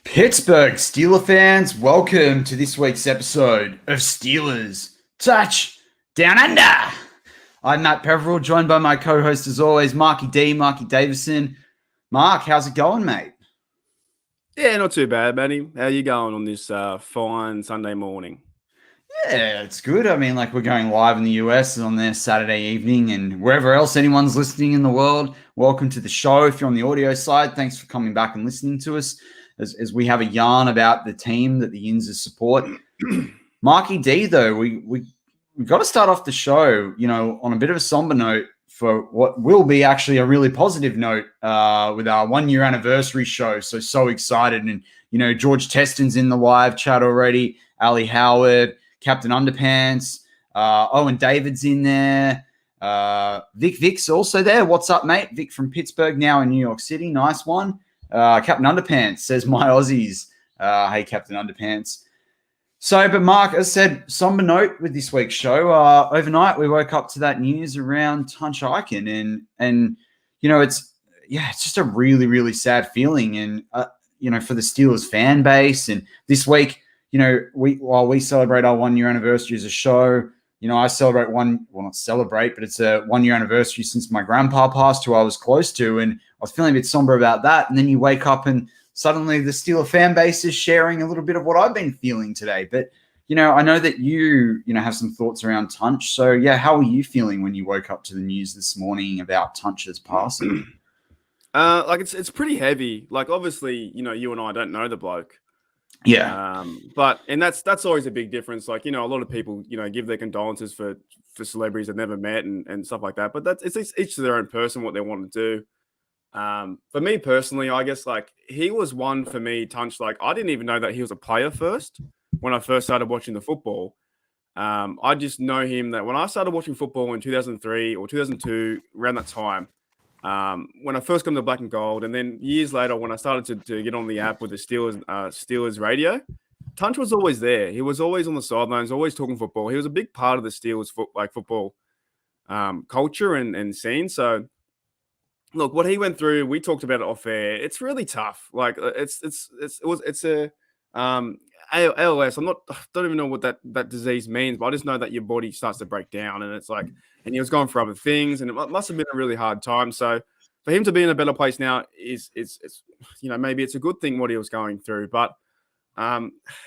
Pittsburgh Steeler fans, welcome to this week's episode of Steelers Touch Down Under. I'm Matt Peverell, joined by my co-host as always, Marky Davison. Mark, how's it going, mate? Yeah, not too bad, Matty. How you going on this fine Sunday morning? Yeah, it's good. I mean, we're going live in the US on their Saturday evening, and wherever else anyone's listening in the world, welcome to the show. If you're on the audio side, thanks for coming back and listening to us as we have a yarn about the team that the Yinzers support. Marky D, though, we've got to start off the show, on a bit of a somber note for what will be actually a really positive note with our 1 year anniversary show. So excited. And, George Teston's in the live chat already, Ali Howard, Captain Underpants, Owen David's in there. Vic's also there. What's up, mate? Vic from Pittsburgh, now in New York City. Nice one. Captain Underpants says, my Aussies. Hey, Captain Underpants. So, but Mark, as I said, somber note with this week's show. Overnight, we woke up to that news around Tunch Ilkin, and it's just a really, really sad feeling, and for the Steelers fan base. And this week, while we celebrate our 1 year anniversary as a show, I celebrate not celebrate, but it's a 1 year anniversary since my grandpa passed, who I was close to, and I was feeling a bit somber about that. And then you wake up and suddenly the Steeler fan base is sharing a little bit of what I've been feeling today. But, I know that you have some thoughts around Tunch. So, yeah, how are you feeling when you woke up to the news this morning about Tunch's passing? It's pretty heavy. Obviously, you and I don't know the bloke. Yeah. But that's always a big difference. A lot of people, give their condolences for celebrities they've never met and stuff like that. But it's each to their own person, what they want to do. For me personally, I guess he was one for me, Tunch. I didn't even know that he was a player first when I first started watching the football. I just know him that when I started watching football in 2003 or 2002, around that time, when I first got into black and gold, and then years later when I started to get on the app with the Steelers radio, Tunch was always there. He was always on the sidelines, always talking football. He was a big part of the Steelers football culture and scene. So, look, what he went through, we talked about it off air. It's really tough. It's a ALS. Don't even know what that disease means, but I just know that your body starts to break down, and and he was going for other things, and it must have been a really hard time. So for him to be in a better place now is maybe it's a good thing what he was going through, but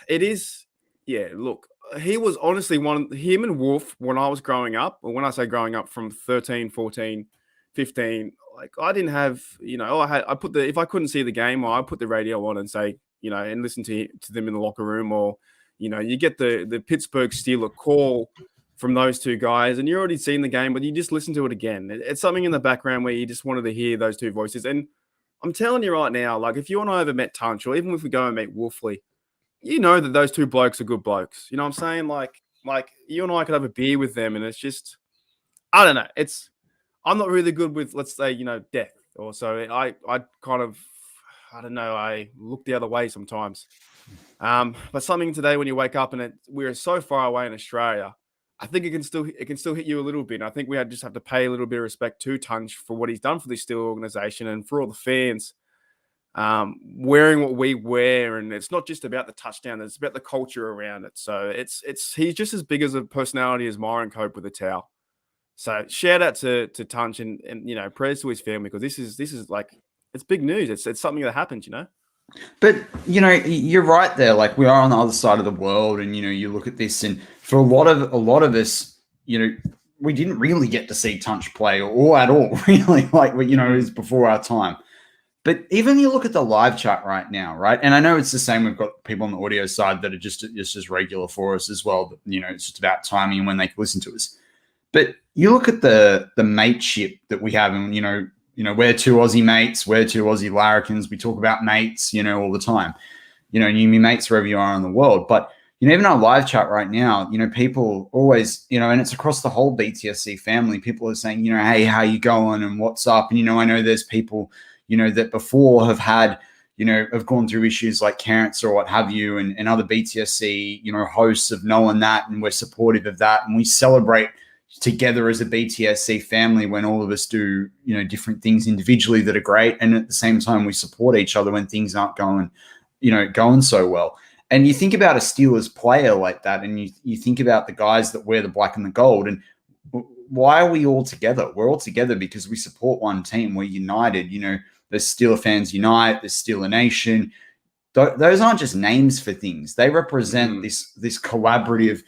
it is. Yeah, look, he was honestly him and Wolf when I was growing up, or when I say growing up from 13, 14, 15, I didn't have, if I couldn't see the game, I put the radio on and say, and listen to them in the locker room, or, you get the Pittsburgh Steeler call from those two guys, and you're already seen the game, but you just listen to it again. It's something in the background where you just wanted to hear those two voices. And I'm telling you right now, if you and I ever met Tunch, or even if we go and meet Wolfley, that those two blokes are good blokes. You know what I'm saying? Like you and I could have a beer with them, and it's just, I don't know. I'm not really good with, let's say, death. Or so I kind of, I don't know, I look the other way sometimes. But something today when you wake up and we're so far away in Australia, I think it can still hit you a little bit. I think we just have to pay a little bit of respect to Tunch for what he's done for this Steel organization and for all the fans wearing what we wear. And it's not just about the touchdown; it's about the culture around it. So he's just as big as a personality as Myron Cope with a towel. So shout out to Tunch and prayers to his family, because this is it's big news. It's something that happens, But you're right there. We are on the other side of the world, and you look at this, and for a lot of us, we didn't really get to see Tunch play or at all, really. It was before our time. But even you look at the live chat right now, right? And I know it's the same. We've got people on the audio side that are just as regular for us as well. But, it's just about timing and when they can listen to us. But you look at the mateship that we have, and we're two Aussie mates, we're two Aussie larrikins. We talk about mates, all the time. You meet mates wherever you are in the world. But even our live chat right now, people always, and it's across the whole BTSC family. People are saying, hey, how you going and what's up? And I know there's people, that before have had, have gone through issues like cancer or what have you, and other BTSC, hosts have known that, and we're supportive of that, and we celebrate together as a BTSC family when all of us do, different things individually that are great. And at the same time, we support each other when things aren't going, going so well. And you think about a Steelers player like that, and you think about the guys that wear the black and the gold, and why are we all together? We're all together because we support one team. We're united. The Steeler fans unite, the Steeler Nation. Those aren't just names for things. They represent this collaborative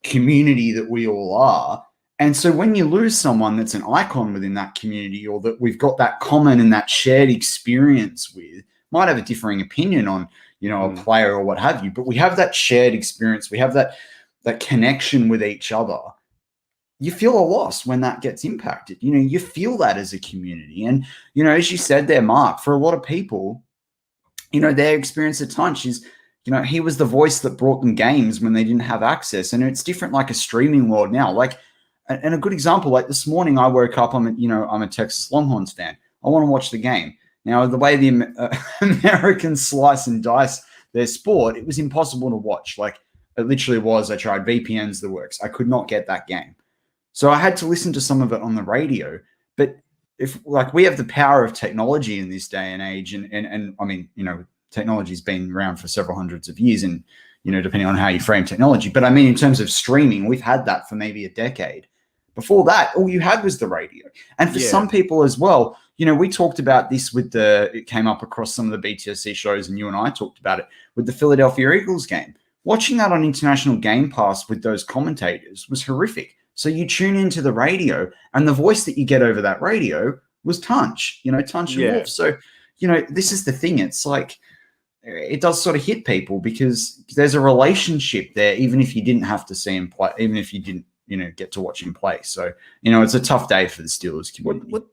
community that we all are. And so when you lose someone that's an icon within that community, or that we've got that common and that shared experience with, might have a differing opinion on, a player or what have you, but we have that shared experience. We have that connection with each other. You feel a loss when that gets impacted. You feel that as a community. And, as you said there, Mark, for a lot of people, their experience at Tunch is, he was the voice that brought them games when they didn't have access. And it's different like a streaming world now. Like, and a good example, like this morning I woke up, I'm a Texas Longhorns fan. I want to watch the game. Now, the way the Americans slice and dice their sport, it was impossible to watch. Like, it literally was. I tried VPNs, the works. I could not get that game. So I had to listen to some of it on the radio. But if we have the power of technology in this day and age, and I mean, technology's been around for several hundreds of years, and, depending on how you frame technology. But I mean, in terms of streaming, we've had that for maybe a decade. Before that, all you had was the radio. And for some people as well, we talked about this it came up across some of the BTSC shows, and you and I talked about it with the Philadelphia Eagles game. Watching that on International Game Pass with those commentators was horrific. So you tune into the radio, and the voice that you get over that radio was Tunch, Tunch and Wolf. So, this is the thing. It's like, it does sort of hit people because there's a relationship there, even if you didn't have to see him play, even if you didn't, get to watch him play. So, it's a tough day for the Steelers community.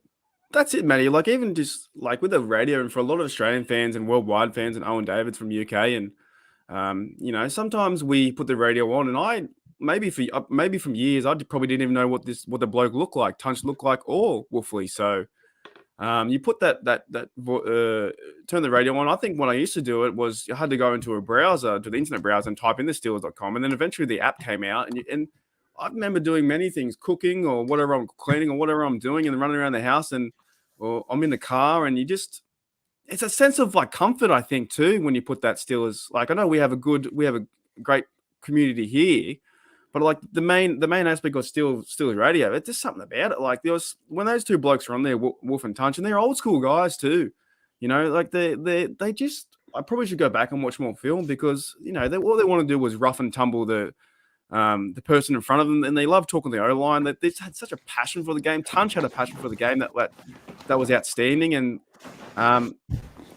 That's it, Matty. Like, even just like with the radio, and for a lot of Australian fans and worldwide fans, and Owen David's from UK, and sometimes we put the radio on, and I maybe from years I probably didn't even know what the bloke looked like, Tunch looked like, or Wolfley. So you put turn the radio on. I think when I used to do it was I had to go into a browser, to the internet browser, and type in the Steelers.com, and then eventually the app came out, and I remember doing many things, cooking or whatever I'm cleaning or whatever I'm doing, and running around the house, or I'm in the car, and it's a sense of like comfort, I think, too, when you put that Steelers. Like, I know we have a great community here, but like the main aspect of Steelers radio, it's just something about it. Like, there was, when those two blokes were on there, Wolf and Tunch, and they're old school guys too. Like they just, I probably should go back and watch more film, because all they want to do was rough and tumble the person in front of them, and they love talking the O-line. That they had such a passion for the game. Tunch had a passion for the game that was outstanding. And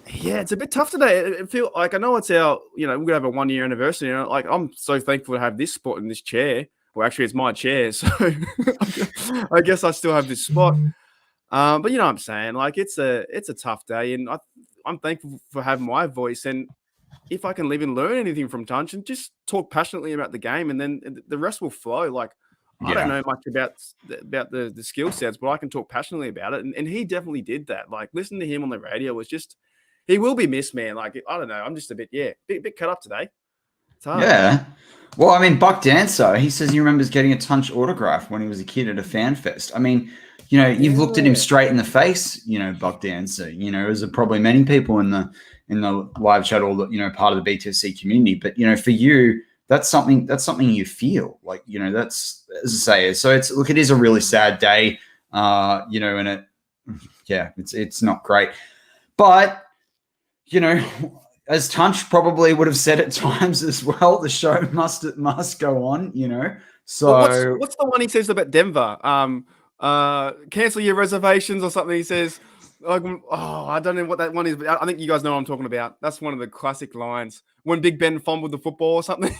it's a bit tough today. It feel like, I know it's our, we're gonna have a 1-year anniversary. Like, I'm so thankful to have this spot in this chair. Well, actually, it's my chair, so I guess I still have this spot. But you know what I'm saying? Like, it's a tough day, and I'm thankful for having my voice. And if I can live and learn anything from Tunch, and just talk passionately about the game, and then the rest will flow. Like, I don't know much about the skill sets, but I can talk passionately about it. And he definitely did that. Like, listening to him on the radio was just, he will be missed, man. Like, I don't know. I'm just a bit cut up today. It's hard. Yeah. Well, I mean, Buck Dancer, he says he remembers getting a Tunch autograph when he was a kid at a fan fest. I mean, you've looked at him straight in the face, Buck Dancer, as are probably many people in the live chat, or part of the BTSC community. But for you, that's something you feel like, that's, as I say. So it is a really sad day, and it's not great. But as Tunch probably would have said at times as well, the show must go on. So well, what's the one he says about Denver? Cancel your reservations or something. He says, I don't know what that one is, but I think you guys know what I'm talking about. That's one of the classic lines. When Big Ben fumbled the football or something.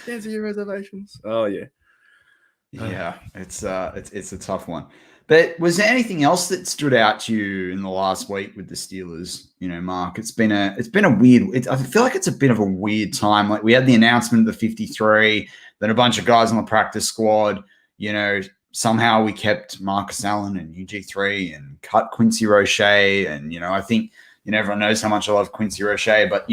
Cancel your reservations. Oh yeah. Yeah, it's a tough one. But was there anything else that stood out to you in the last week with the Steelers? Mark, it's been a weird. I feel like it's a bit of a weird time. Like, we had the announcement of the 53, then a bunch of guys on the practice squad. Somehow we kept Marcus Allen and UG3 and cut Quincy Roche. And I think everyone knows how much I love Quincy Roche, but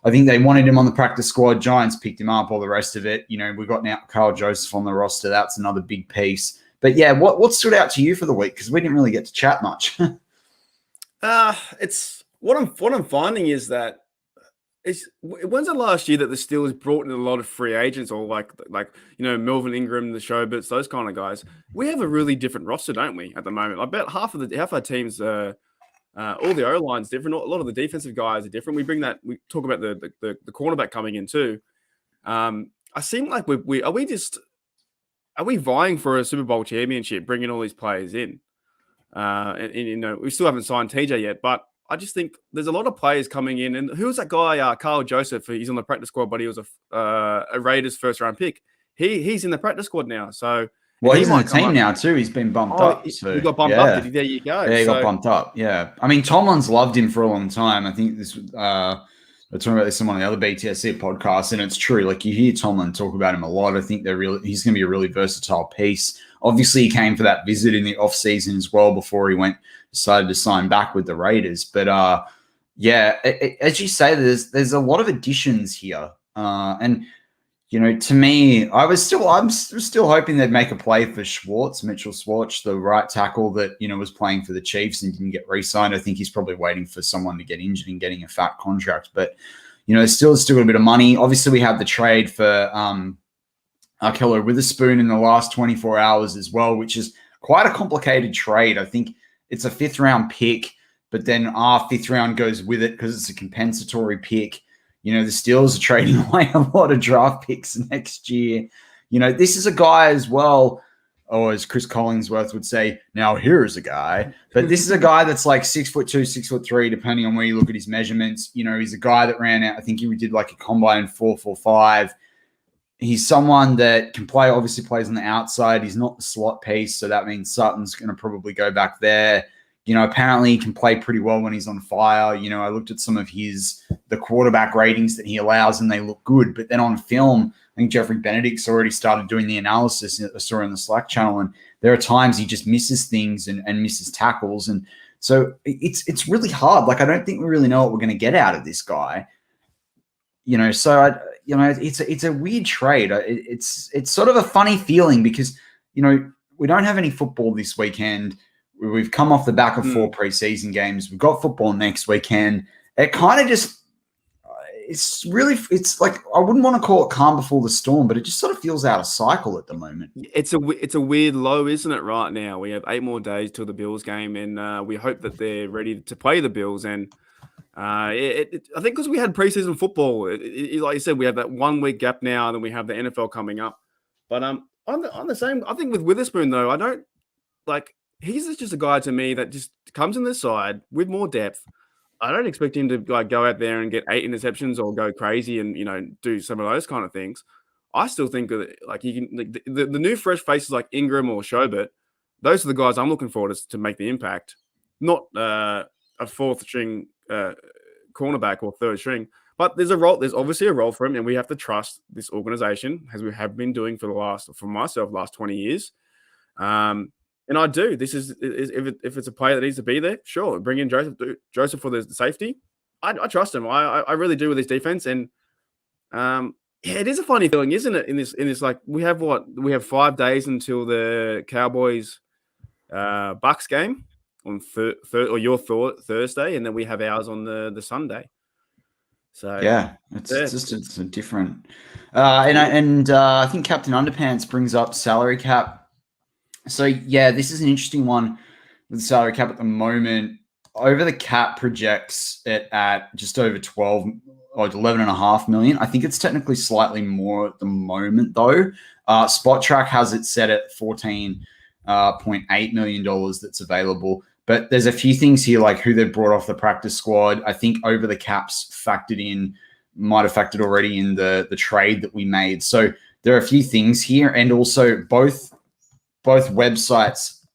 I think they wanted him on the practice squad. Giants picked him up. All the rest of it, we got now Carl Joseph on the roster. That's another big piece. But yeah, what stood out to you for the week? Because we didn't really get to chat much. It's what I'm finding is that when's the last year that the Steelers brought in a lot of free agents, or like Melvin Ingram, the Showbits, those kind of guys? We have a really different roster, don't we? At the moment, I bet half our teams, all the O line's different. A lot of the defensive guys are different. We talk about the cornerback coming in too. I seem like are we vying for a Super Bowl championship, bringing all these players in? And we still haven't signed TJ yet, but I just think there's a lot of players coming in. And who's that guy, Carl Joseph? He's on the practice squad, but he was a Raiders first-round pick. He's in the practice squad now. So, well, he's on the team now too. He's been bumped up. So he got bumped up. There you go. Yeah, he got bumped up. Yeah. I mean, Tomlin's loved him for a long time. I think this I was talking about this on one of the other BTSC podcasts, and it's true. Like, you hear Tomlin talk about him a lot. I think he's going to be a really versatile piece. Obviously, he came for that visit in the offseason as well before he decided to sign back with the Raiders. But as you say, there's a lot of additions here. And to me, I'm still hoping they'd make a play for Mitchell Schwartz, the right tackle that, was playing for the Chiefs and didn't get re-signed. I think he's probably waiting for someone to get injured and getting a fat contract. But, still got a bit of money. Obviously, we had the trade for Arkello Witherspoon in the last 24 hours as well, which is quite a complicated trade. I think it's a 5th-round pick, but then our 5th round goes with it because it's a compensatory pick. The Steelers are trading away a lot of draft picks next year. This is a guy as well, or as Chris Collingsworth would say, now here's a guy. But this is a guy that's like 6'2", 6'3", depending on where you look at his measurements. He's a guy that ran out, I think he did like a combine 4.45. He's someone that obviously plays on the outside. He's not the slot piece, so that means Sutton's going to probably go back there. Apparently he can play pretty well when he's on fire. I looked at some of the quarterback ratings that he allows, and they look good. But then on film, I think Jeffrey Benedict's already started doing the analysis that I saw in the Slack channel, and there are times he just misses things and misses tackles. And so it's really hard. Like, I don't think we really know what we're going to get out of this guy. It's a weird trade. It's sort of a funny feeling because, we don't have any football this weekend. We've come off the back of 4 preseason games. We've got football next weekend. It kind of just, it's like, I wouldn't want to call it calm before the storm, but it just sort of feels out of cycle at the moment. It's a weird low, isn't it, right now? We have 8 more days till the Bills game, and we hope that they're ready to play the Bills. And I think because we had preseason football, like you said, we have that 1 week gap now, and then we have the NFL coming up. But on the same, I think with Witherspoon, though, I don't, like, he's just a guy to me that just comes in the side with more depth. I don't expect him to go out there and get 8 interceptions or go crazy and do some of those kind of things. I still think that he can the new fresh faces like Ingram or Showbit. Those are the guys I'm looking forward to make the impact, not a 4th string cornerback or 3rd string. But there's obviously a role for him, and we have to trust this organization, as we have been doing for last 20 years. And I do. This is if it's a player that needs to be there, sure. Bring in Joseph for the safety. I trust him. I really do with his defense. And it is a funny feeling, isn't it? In this, like, we have 5 days until the Cowboys Bucks game on Thursday, and then we have ours on the Sunday. So yeah, it's a different. I think Captain Underpants brings up salary cap. So, yeah, this is an interesting one with the salary cap at the moment. Over the cap projects it at just over 12 or 11.5 million. I think it's technically slightly more at the moment, though. Spot Track has it set at $14.8 million that's available. But there's a few things here, like who they've brought off the practice squad. I think over the caps might have factored already in the trade that we made. So there are a few things here. And also both websites,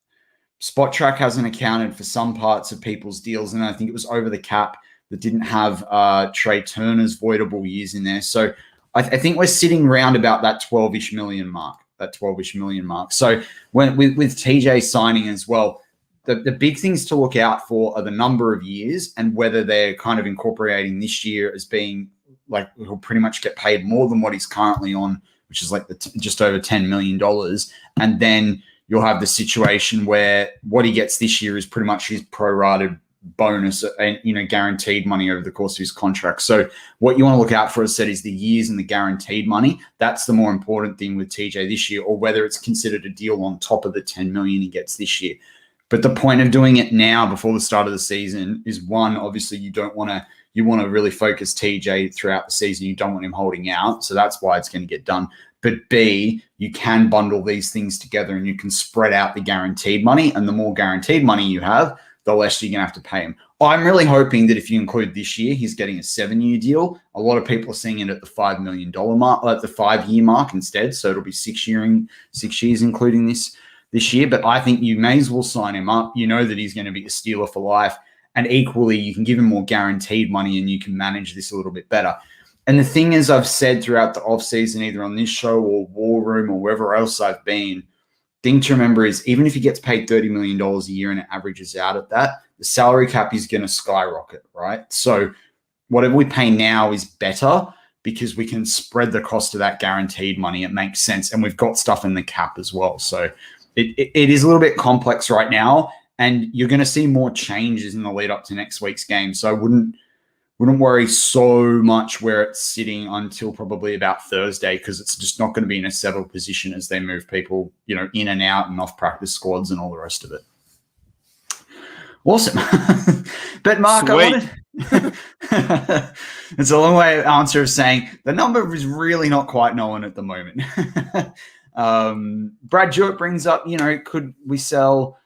Spot Track hasn't accounted for some parts of people's deals, and I think it was over the cap that didn't have Trey Turner's voidable years in there. So I think we're sitting around about that 12-ish million mark. So when with TJ signing as well, the big things to look out for are the number of years and whether they're kind of incorporating this year as being like he'll pretty much get paid more than what he's currently on, which is like just over $10 million. And then you'll have the situation where what he gets this year is pretty much his prorated bonus and, guaranteed money over the course of his contract. So what you want to look out for, as I said, is the years and the guaranteed money. That's the more important thing with TJ this year, or whether it's considered a deal on top of the 10 million he gets this year. But the point of doing it now before the start of the season is, one, obviously you want to really focus TJ throughout the season. You don't want him holding out. So that's why it's going to get done. But B, you can bundle these things together and you can spread out the guaranteed money. And the more guaranteed money you have, the less you're going to have to pay him. I'm really hoping that if you include this year, he's getting a 7-year deal. A lot of people are seeing it at the $5 million mark, at the 5-year mark instead. So it'll be 6 years, including this year. But I think you may as well sign him up. You know that he's going to be a Steeler for life. And equally, you can give him more guaranteed money and you can manage this a little bit better. And the thing is, I've said throughout the offseason, either on this show or War Room or wherever else I've been, thing to remember is even if he gets paid $30 million a year and it averages out at that, the salary cap is going to skyrocket, right? So whatever we pay now is better because we can spread the cost of that guaranteed money. It makes sense. And we've got stuff in the cap as well. So it is a little bit complex right now. And you're going to see more changes in the lead up to next week's game. So I wouldn't worry so much where it's sitting until probably about Thursday, because it's just not going to be in a settled position as they move people, in and out and off practice squads and all the rest of it. Awesome. But Mark, it's a long way answer of saying the number is really not quite known at the moment. Brad Jewett brings up, could we sell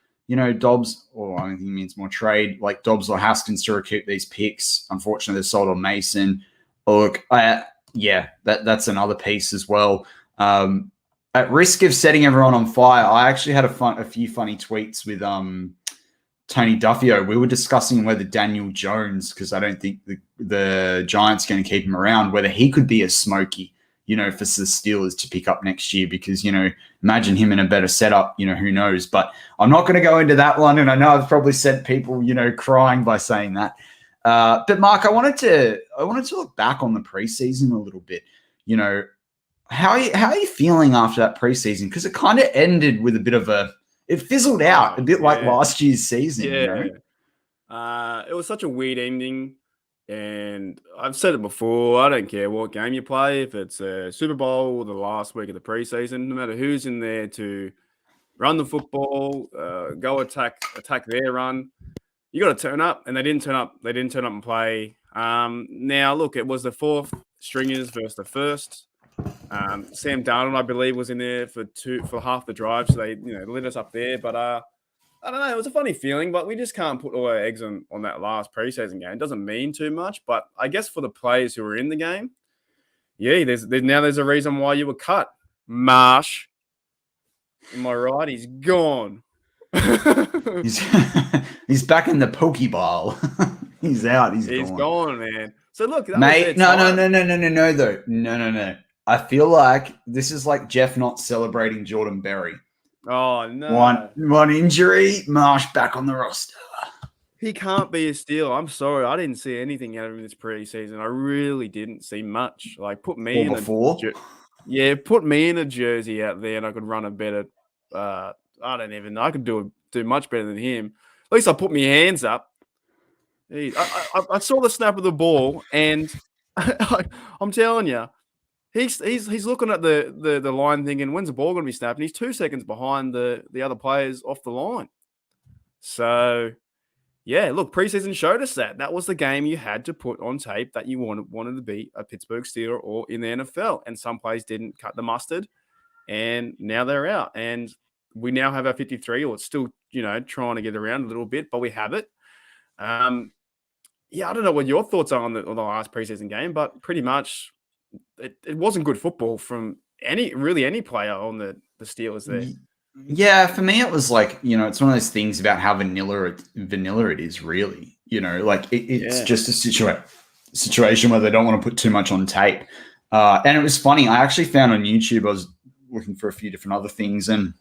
Dobbs, or I think he means more trade, like Dobbs or Haskins to recoup these picks. Unfortunately, they're sold on Mason. Look, that's another piece as well. At risk of setting everyone on fire, I actually had a few funny tweets with Tony Duffio. We were discussing whether Daniel Jones, because I don't think the Giants are going to keep him around, whether he could be a smoky, for the Steelers to pick up next year, because, imagine him in a better setup, who knows. But I'm not going to go into that one. And I know I've probably sent people, crying by saying that. But Mark, I wanted to look back on the preseason a little bit. How are you feeling after that preseason? Because it kind of ended with a bit of it fizzled out a bit like last year's season. It was such a weird ending. And I've said it before, I don't care what game you play, if it's a Super Bowl or the last week of the preseason, no matter who's in there to run the football, go attack their run, you got to turn up. And they didn't turn up. They didn't turn up and play. Now, look, it was the fourth stringers versus the first. Sam Darnold, I believe, was in there for half the drive, so they lit us up there. But I don't know. It was a funny feeling, but we just can't put all our eggs on that last preseason game. It doesn't mean too much, but I guess for the players who were in the game, there's a reason why you were cut. Marsh, am I right? He's gone. He's back in the Pokeball. He's out. He's gone, man. So look, mate. No. Though, no. I feel like this is like Jeff not celebrating Jordan Berry. Oh, no. One injury, Marsh back on the roster. He can't be a steal. I'm sorry. I didn't see anything out of him this preseason. I really didn't see much. Like, put me in a jersey out there and I could run a better I don't even know. I could do much better than him. At least I put my hands up. I saw the snap of the ball and I'm telling you, He's looking at the line thinking, when's the ball going to be snapped? And he's 2 seconds behind the other players off the line. So, look, preseason showed us that. That was the game you had to put on tape that you wanted to be a Pittsburgh Steeler or in the NFL. And some players didn't cut the mustard, and now they're out. And we now have our 53, or it's still, trying to get around a little bit, but we have it. I don't know what your thoughts are on the last preseason game, but pretty much – it wasn't good football from any player on the Steelers there. Yeah, for me, it was like, it's one of those things about how vanilla it is, really. It's just a situation where they don't want to put too much on tape. And it was funny. I actually found on YouTube, I was looking for a few different other things and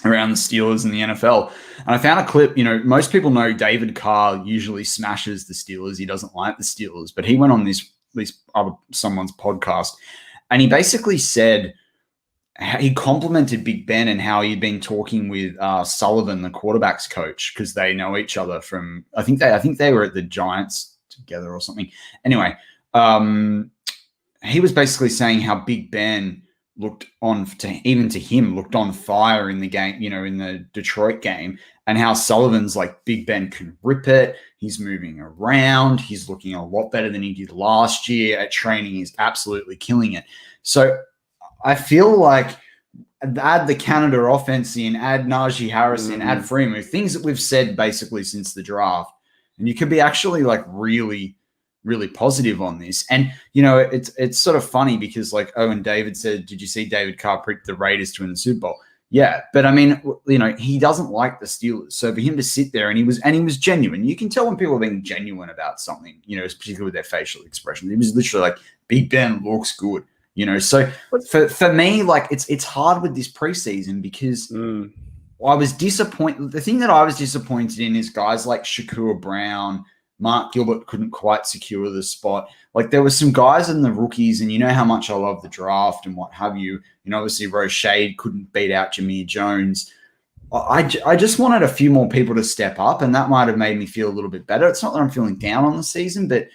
around the Steelers and the NFL. And I found a clip, most people know David Carr usually smashes the Steelers. He doesn't like the Steelers, but he went on someone's podcast, and he basically said he complimented Big Ben and how he'd been talking with Sullivan, the quarterbacks coach, because they know each other from. I think they were at the Giants together or something. Anyway, he was basically saying how Big Ben looked on looked on fire in the game, in the Detroit game, and how Sullivan's like, Big Ben can rip it. He's moving around. He's looking a lot better than he did last year at training. He's absolutely killing it. So I feel like add the Canada offense in, add Najee Harris in, add Freeman, things that we've said basically since the draft, and you could be actually like really, really positive on this. And, it's sort of funny because like Owen David said, did you see David Carr predict the Raiders to win the Super Bowl? Yeah. But I mean, he doesn't like the Steelers. So for him to sit there and he was genuine. You can tell when people are being genuine about something, particularly with their facial expression. He was literally like, Big Ben looks good. So for me, like it's hard with this preseason because I was disappointed. The thing that I was disappointed in is guys like Shakur Brown, Mark Gilbert couldn't quite secure the spot. Like there were some guys in the rookies, and you know how much I love the draft and what have you. Obviously Rochade couldn't beat out Jameer Jones. I just wanted a few more people to step up, and that might have made me feel a little bit better. It's not that I'm feeling down on the season, but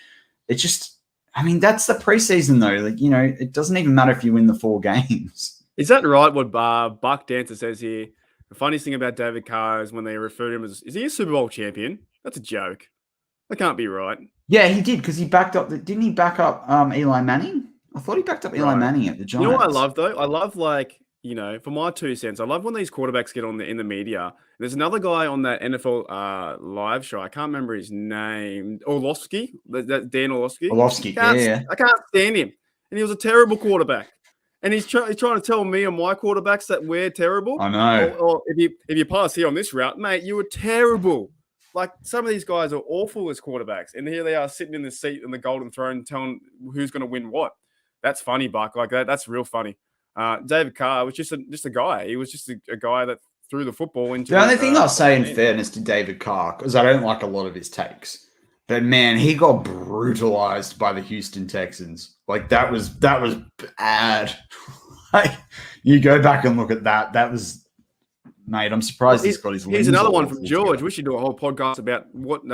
it's just. I mean, that's the preseason, though. Like, it doesn't even matter if you win the 4 games. Is that right? What Buck Dancer says here? The funniest thing about David Carr is when they refer to him as, is he a Super Bowl champion? That's a joke. That can't be right. Yeah, he did because he backed up. Didn't he back up Eli Manning? I thought he backed up Eli Manning at the Giants. You know what I love, though? I love, like, for my 2 cents, I love when these quarterbacks get in the media. There's another guy on that NFL live show. I can't remember his name. Orlovsky. That Dan Orlovsky. Yeah. I can't stand him. And he was a terrible quarterback. And he's trying to tell me and my quarterbacks that we're terrible. I know. Or if you pass here on this route, mate, you were terrible. Like, some of these guys are awful as quarterbacks. And here they are sitting in the seat in the Golden Throne telling who's going to win what. That's funny, Buck. Like, that's real funny. David Carr was just a guy. He was just a guy that threw the football into. The only thing I'll say in fairness to David Carr, because I don't like a lot of his takes, but man, he got brutalized by the Houston Texans. Like that was bad. Like you go back and look at that. That was, mate. I'm surprised he's got his. Here's another one from George. We should do a whole podcast about what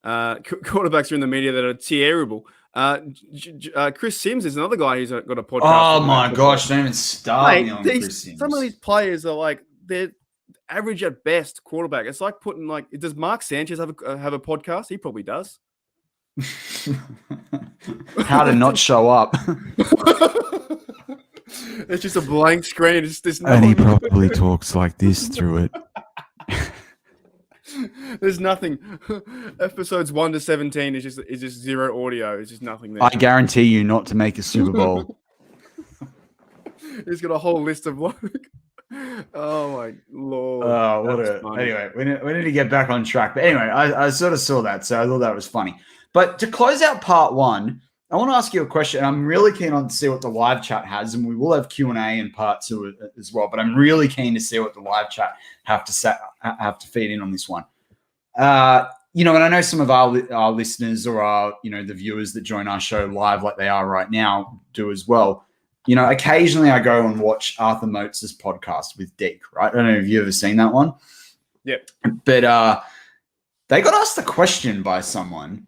quarterbacks are in the media that are terrible. Chris Sims is another guy who's got a podcast. Oh my gosh, don't even start me on Chris Sims. Some of these players are like, they're average at best quarterback. It's like putting does Mark Sanchez have a podcast? He probably does. How to not show up. It's just a blank screen. And he probably talks like this through it. There's nothing. Episodes 1 to 17 is just zero audio. It's just nothing there. I guarantee you not to make a Super Bowl. He's got a whole list of oh my lord. Oh, anyway, we need to get back on track. But anyway, I sort of saw that, so I thought that was funny. But to close out part 1, I want to ask you a question. I'm really keen on to see what the live chat has, and we will have Q&A in part 2 as well. But I'm really keen to see what the live chat have to feed in on this one. And I know some of our listeners or our the viewers that join our show live, like they are right now, do as well. Occasionally I go and watch Arthur Motes' podcast with Deke. Right? I don't know if you've ever seen that one. Yep. But they got asked the question by someone.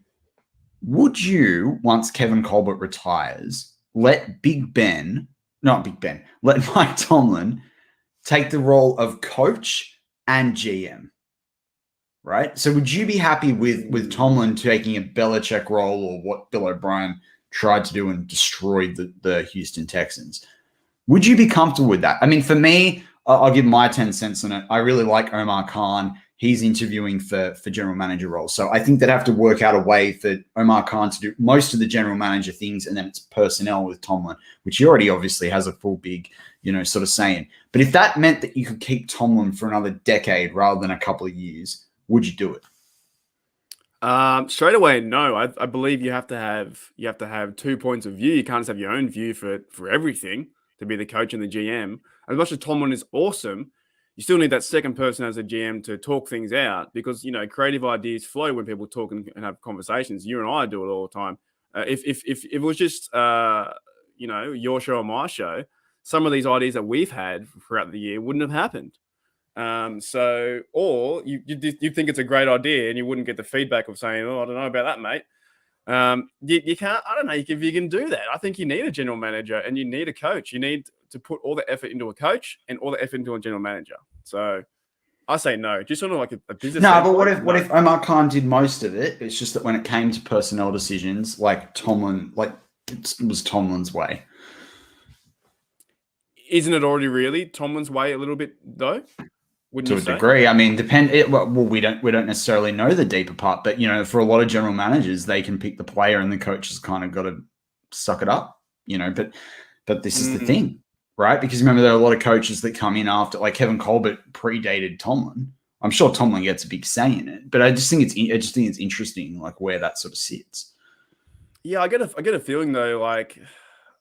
Would you, once Kevin Colbert retires, let Mike Tomlin take the role of coach and GM? Right? So would you be happy with Tomlin taking a Belichick role, or what Bill O'Brien tried to do and destroyed the Houston Texans? Would you be comfortable with that? I mean, for me, I'll give my 10 cents on it. I really like Omar Khan. He's interviewing for general manager roles. So I think they'd have to work out a way for Omar Khan to do most of the general manager things, and then it's personnel with Tomlin, which he already obviously has a full big, sort of saying. But if that meant that you could keep Tomlin for another decade rather than a couple of years, would you do it? Straight away, no. I believe you have to have 2 points of view. You can't just have your own view for everything to be the coach and the GM. As much as Tomlin is awesome, you still need that second person as a GM to talk things out, because creative ideas flow when people talk and have conversations. You and I do it all the time. If it was just your show or my show, some of these ideas that we've had throughout the year wouldn't have happened. Or you think it's a great idea and you wouldn't get the feedback of saying, "Oh, I don't know about that, mate." You can't. I don't know if you can do that. I think you need a general manager and you need a coach. You need to put all the effort into a coach and all the effort into a general manager. So I say no. Just sort of like a business. No, but what if Omar Khan did most of it? It's just that when it came to personnel decisions, like Tomlin, like it was Tomlin's way. Isn't it already really Tomlin's way a little bit though? To a degree, I mean, we don't necessarily know the deeper part, but for a lot of general managers, they can pick the player, and the coach has kind of got to suck it up, But this is the thing, right? Because remember, there are a lot of coaches that come in after, like Kevin Colbert predated Tomlin. I'm sure Tomlin gets a big say in it, but I just think it's interesting, like where that sort of sits. Yeah, I get a feeling though, like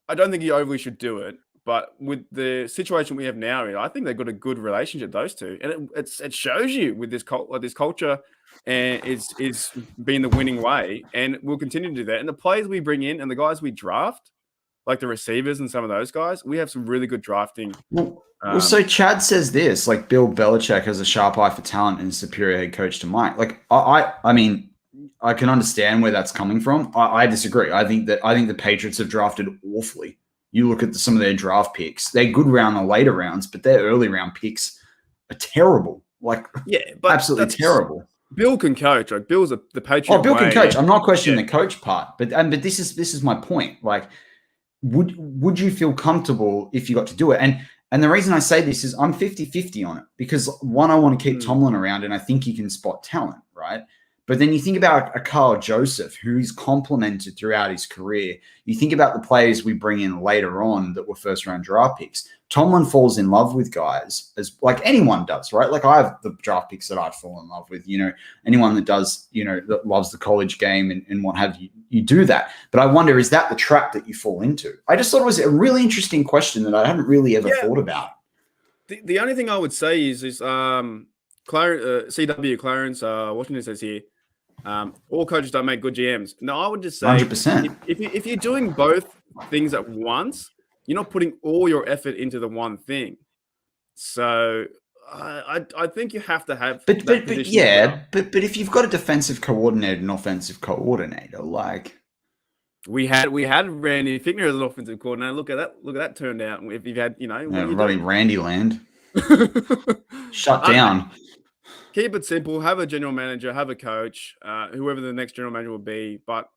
I don't think he overly should do it. But with the situation we have now, I think they've got a good relationship, those two, and it shows you with this culture, and is being the winning way, and we'll continue to do that. And the players we bring in and the guys we draft, like the receivers and some of those guys, we have some really good drafting. So Chad says this, like Bill Belichick has a sharp eye for talent and a superior head coach to Mike. Like I mean, I can understand where that's coming from. I disagree. I think the Patriots have drafted awfully. You look at some of their draft picks; they're good round the later rounds, but their early round picks are terrible. Like, but absolutely terrible. Bill can coach. Like Bill's the Patriot. Oh, Bill can coach. I'm not questioning the coach part, but this is my point. Like, would you feel comfortable if you got to do it? And the reason I say this is I'm 50-50 on it because one, I want to keep Tomlin around, and I think he can spot talent, right? But then you think about a Carl Joseph, who he's complimented throughout his career. You think about the players we bring in later on that were first-round draft picks. Tomlin falls in love with guys, as like anyone does, right? Like I have the draft picks that I'd fall in love with. Anyone that does, that loves the college game and what have you, you do that. But I wonder, is that the trap that you fall into? I just thought it was a really interesting question that I hadn't really ever thought about. The only thing I would say is CW Clarence Washington says here, all coaches don't make good GMs. No, I would just say 100%. If you're doing both things at once, you're not putting all your effort into the one thing. So I think you have to have. But if you've got a defensive coordinator and offensive coordinator, like we had Randy Fickner as an offensive coordinator. Look at that turned out. If you've had Randy Land shut down. Keep it simple. Have a general manager. Have a coach. Whoever the next general manager will be. But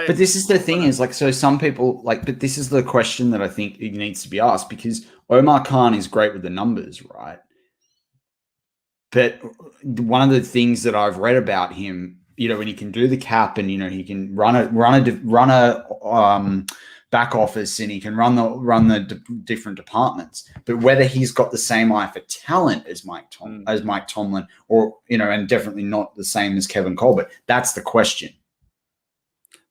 this is the thing is like, so some people like, but this is the question that I think it needs to be asked because Omar Khan is great with the numbers, right? But one of the things that I've read about him, when he can do the cap and he can run a back office and he can run the different departments, but whether he's got the same eye for talent as Mike Tomlin, or and definitely not the same as Kevin Colbert, that's the question.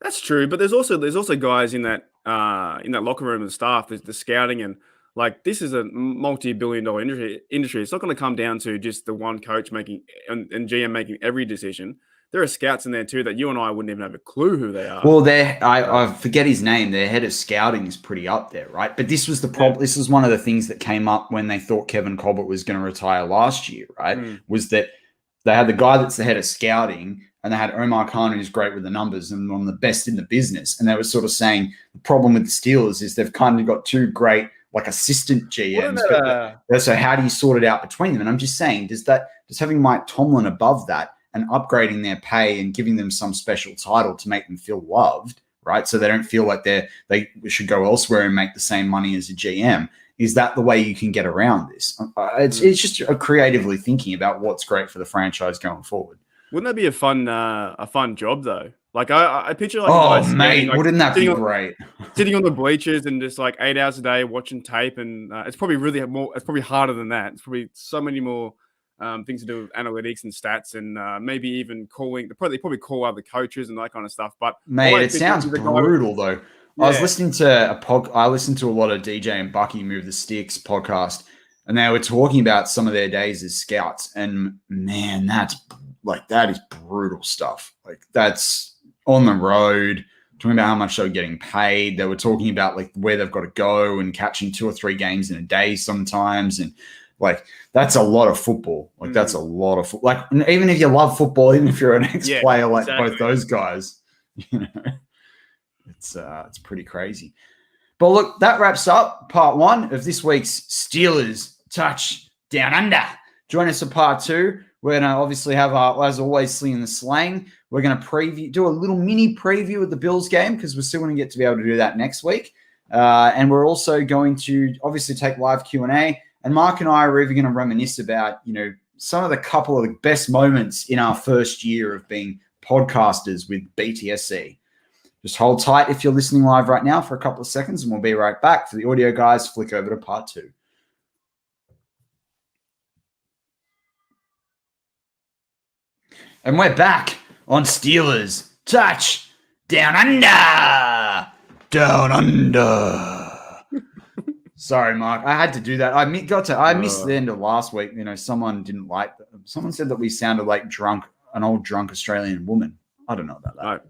That's true, but there's also guys in that locker room and staff, the scouting, and like this is a multi-billion-dollar industry. It's not going to come down to just the one coach making and GM making every decision. There are scouts in there too that you and I wouldn't even have a clue who they are. Well, I forget his name. Their head of scouting is pretty up there, right? But this was the problem. This was one of the things that came up when they thought Kevin Colbert was going to retire last year, right? Was that they had the guy that's the head of scouting, and they had Omar Khan, who's great with the numbers and one of the best in the business. And they were sort of saying the problem with the Steelers is they've kind of got two great like assistant GMs. So how do you sort it out between them? And I'm just saying, does having Mike Tomlin above that and upgrading their pay and giving them some special title to make them feel loved, right? So they don't feel like they should go elsewhere and make the same money as a GM. Is that the way you can get around this? It's just creatively thinking about what's great for the franchise going forward. Wouldn't that be a fun job though? Like I picture like wouldn't that be great? Sitting on the bleachers and just like 8 hours a day watching tape, and it's probably it's probably harder than that. It's probably so many more things to do with analytics and stats, and maybe even calling. They probably call other coaches and that kind of stuff. But it sounds brutal though. Yeah. I listened to a lot of DJ and Bucky Move the Sticks podcast, and they were talking about some of their days as scouts, and man, that is brutal stuff. Like that's on the road, talking about how much they were getting paid. They were talking about like where they've got to go and catching 2 or 3 games in a day sometimes. And like, that's a lot of football. Like, that's a lot of football. Like, even if you love football, even if you're an ex-player like both those guys, you know, it's pretty crazy. But look, that wraps up part 1 of this week's Steelers Touch Down Under. Join us for part 2. We're going to obviously have, as always, Slinging the Slang. We're going to do a little mini preview of the Bills game because we're still going to get to be able to do that next week. And we're also going to obviously take live Q&A. And Mark and I are even going to reminisce about, you know, some of the couple of the best moments in our first year of being podcasters with BTSC. Just hold tight if you're listening live right now for a couple of seconds, and we'll be right back. For the audio guys, flick over to part 2. And we're back on Steelers Touch Down Under. Down Under. Sorry, Mark. I had to do that. I missed the end of last week. You know, someone said that we sounded like an old drunk Australian woman. I don't know about that.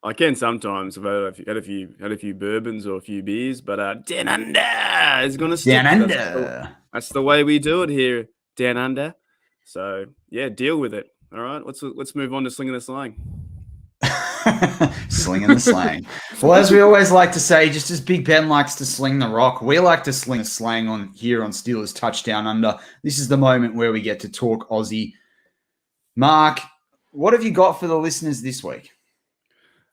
I can sometimes. I've had a few bourbons or a few beers, but Down Under is going to stick. Down Under. That's the way we do it here, Down Under. So yeah, deal with it. All right, let's move on to Slinging the Slang. Slinging the Slang. Well, as we always like to say, just as Big Ben likes to sling the rock, we like to sling the slang on Steelers Touchdown Under. This is the moment where we get to talk Aussie. Mark, what have you got for the listeners this week?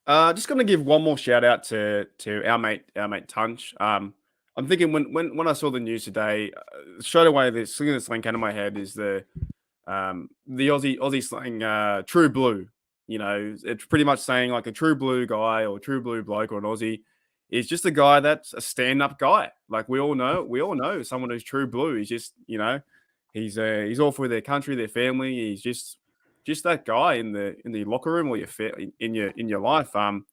Just going to give one more shout out to our mate Tunch. I'm thinking when I saw the news today, straight away the Slinging the Slang came to my head is the Aussie slang, true blue. You know, it's pretty much saying like a true blue guy or true blue bloke or an Aussie is just a guy that's a stand-up guy. Like we all know someone who's true blue. He's just, you know, he's all for their country, their family. He's just that guy in the locker room or in your life. And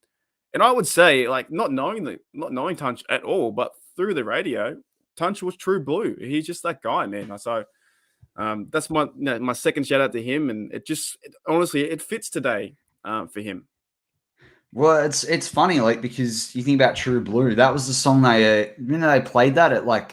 I would say, like, not knowing Tunch at all, but through the radio, Tunch was true blue. He's just that guy, man. So that's my second shout out to him, and honestly it fits today for him. Well, it's funny, like, because you think about True Blue. That was the song they played that at like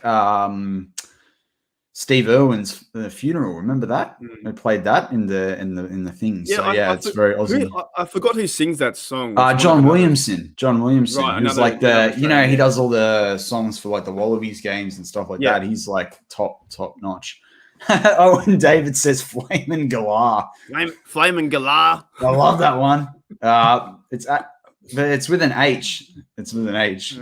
Steve Irwin's funeral. Remember that? They played that in the thing. Yeah, so it's very Aussie. I forgot who sings that song. John Williamson. Right, who's like he does all the songs for like the Wallabies games and stuff like that. He's like top notch. Owen David says Flamin' Galah. Flamin' Galah. I love that one. It's with an H. It's with an H.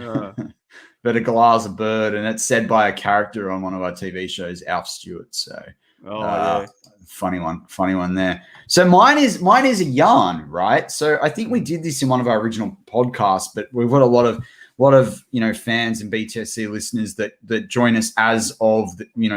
But a galah's a bird, and it's said by a character on one of our TV shows, Alf Stewart. So, funny one there. So mine is a yarn, right? So I think we did this in one of our original podcasts, but we've got a lot of fans and BTSC listeners that join us as of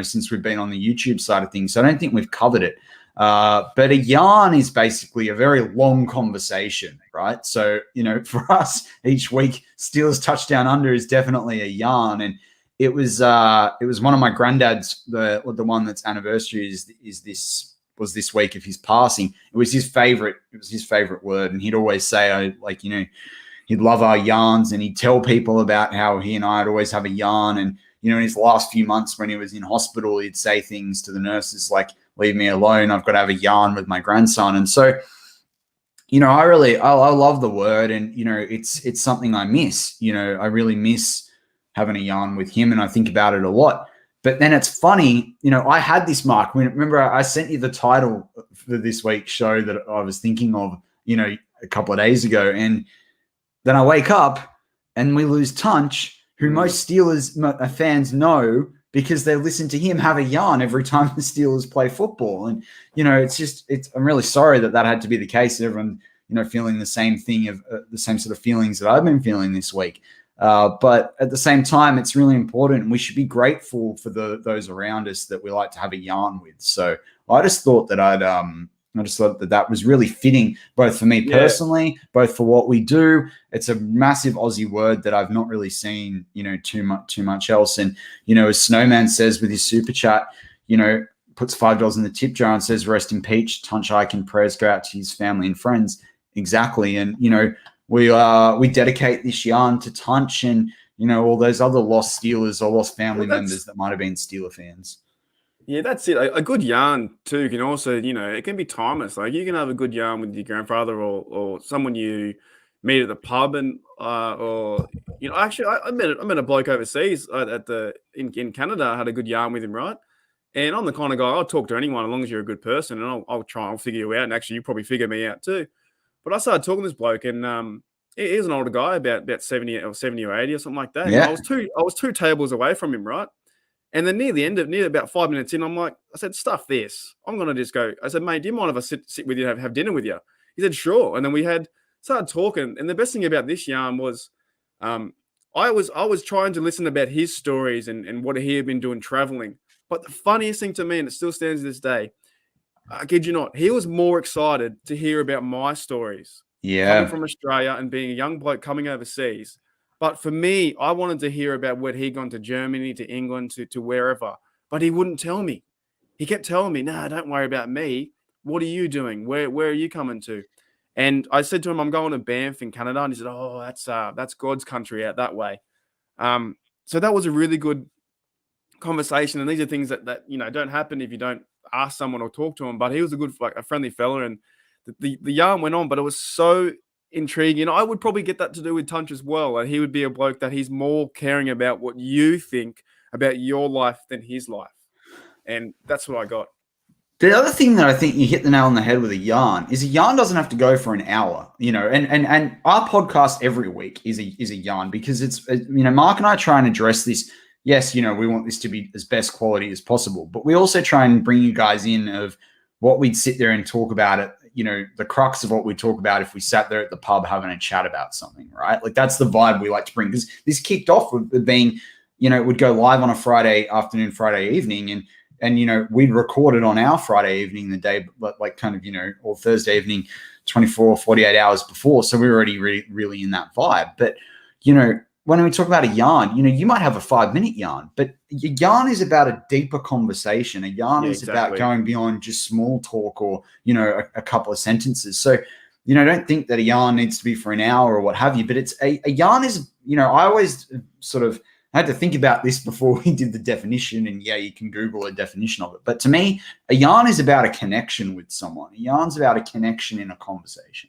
since we've been on the YouTube side of things. So I don't think we've covered it. But a yarn is basically a very long conversation, right? So, for us each week, Steelers Touchdown Under is definitely a yarn. And it was one of my granddad's, the one that's anniversary was this week of his passing. It was his favorite word. And he'd always say, he'd love our yarns, and he'd tell people about how he and I'd always have a yarn. And, in his last few months when he was in hospital, he'd say things to the nurses like, leave me alone. I've got to have a yarn with my grandson. And so, I love the word, and, it's something I miss. I really miss having a yarn with him, and I think about it a lot. But then it's funny, I had this, Mark. Remember, I sent you the title for this week's show that I was thinking of, a couple of days ago. And then I wake up and we lose Tunch, who most Steelers fans know because they listen to him have a yarn every time the Steelers play football. And, I'm really sorry that had to be the case. Everyone, feeling the same thing of the same sort of feelings that I've been feeling this week. But at the same time, it's really important, and we should be grateful for those around us that we like to have a yarn with. So I just thought that that was really fitting, both for me personally, both for what we do. It's a massive Aussie word that I've not really seen, too much else. And, as Snowman says with his super chat, puts $5 in the tip jar and says, rest in peace, Tunch, Ilkin, prayers go out to his family and friends. Exactly. And, we dedicate this yarn to Tunch and, you know, all those other lost Steelers or lost family members that might have been Steeler fans. Yeah, that's it. A good yarn too can also, you know, it can be timeless. Like you can have a good yarn with your grandfather or someone you meet at the pub, and or you know, actually, I met a bloke overseas in Canada. I had a good yarn with him, right? And I'm the kind of guy I'll talk to anyone as long as you're a good person, and I'll figure you out. And actually, you probably figure me out too. But I started talking to this bloke, and he was an older guy, about 70 or 80 or something like that. Yeah. And I was two tables away from him, right? And then near about 5 minutes in, I said, stuff this. I'm going to just go. I said, mate, do you mind if I sit with you and have dinner with you? He said, sure. And then we started talking. And the best thing about this yarn was I was trying to listen about his stories and what he had been doing traveling. But the funniest thing to me, and it still stands to this day, I kid you not, he was more excited to hear about my stories. Yeah. Coming from Australia and being a young bloke coming overseas. But for me, I wanted to hear about where he'd gone to Germany, to England, to wherever. But he wouldn't tell me. He kept telling me, nah, don't worry about me. What are you doing? Where are you coming to? And I said to him, I'm going to Banff in Canada. And he said, oh, that's God's country out that way. So that was a really good conversation. And these are things that you know don't happen if you don't ask someone or talk to him. But he was a friendly fella. And the yarn went on, but it was so intriguing. I would probably get that to do with Tunch as well. And he would be a bloke that he's more caring about what you think about your life than his life. And that's what I got. The other thing that I think you hit the nail on the head with a yarn is a yarn doesn't have to go for an hour, you know, and our podcast every week is a yarn because it's, you know, Mark and I try and address this. Yes, you know, we want this to be as best quality as possible, but we also try and bring you guys in of what we'd sit there and talk about it. You know, the crux of what we talk about if we sat there at the pub having a chat about something, right? Like that's the vibe we like to bring, because this kicked off with being, you know, it would go live on a Friday afternoon, Friday evening, and you know, we'd record it on our Friday evening, the day, like kind of, you know, or Thursday evening, 24, 48 hours before. So we were already really in that vibe. But, you know, when we talk about a yarn, you know, you might have a 5-minute yarn, but your yarn is about a deeper conversation. A yarn is about going beyond just small talk or, you know, a couple of sentences. So, you know, don't think that a yarn needs to be for an hour or what have you, but it's a yarn is, you know, I always sort of had to think about this before we did the definition, and yeah, you can Google a definition of it. But to me, a yarn is about a connection with someone. A yarn's about a connection in a conversation.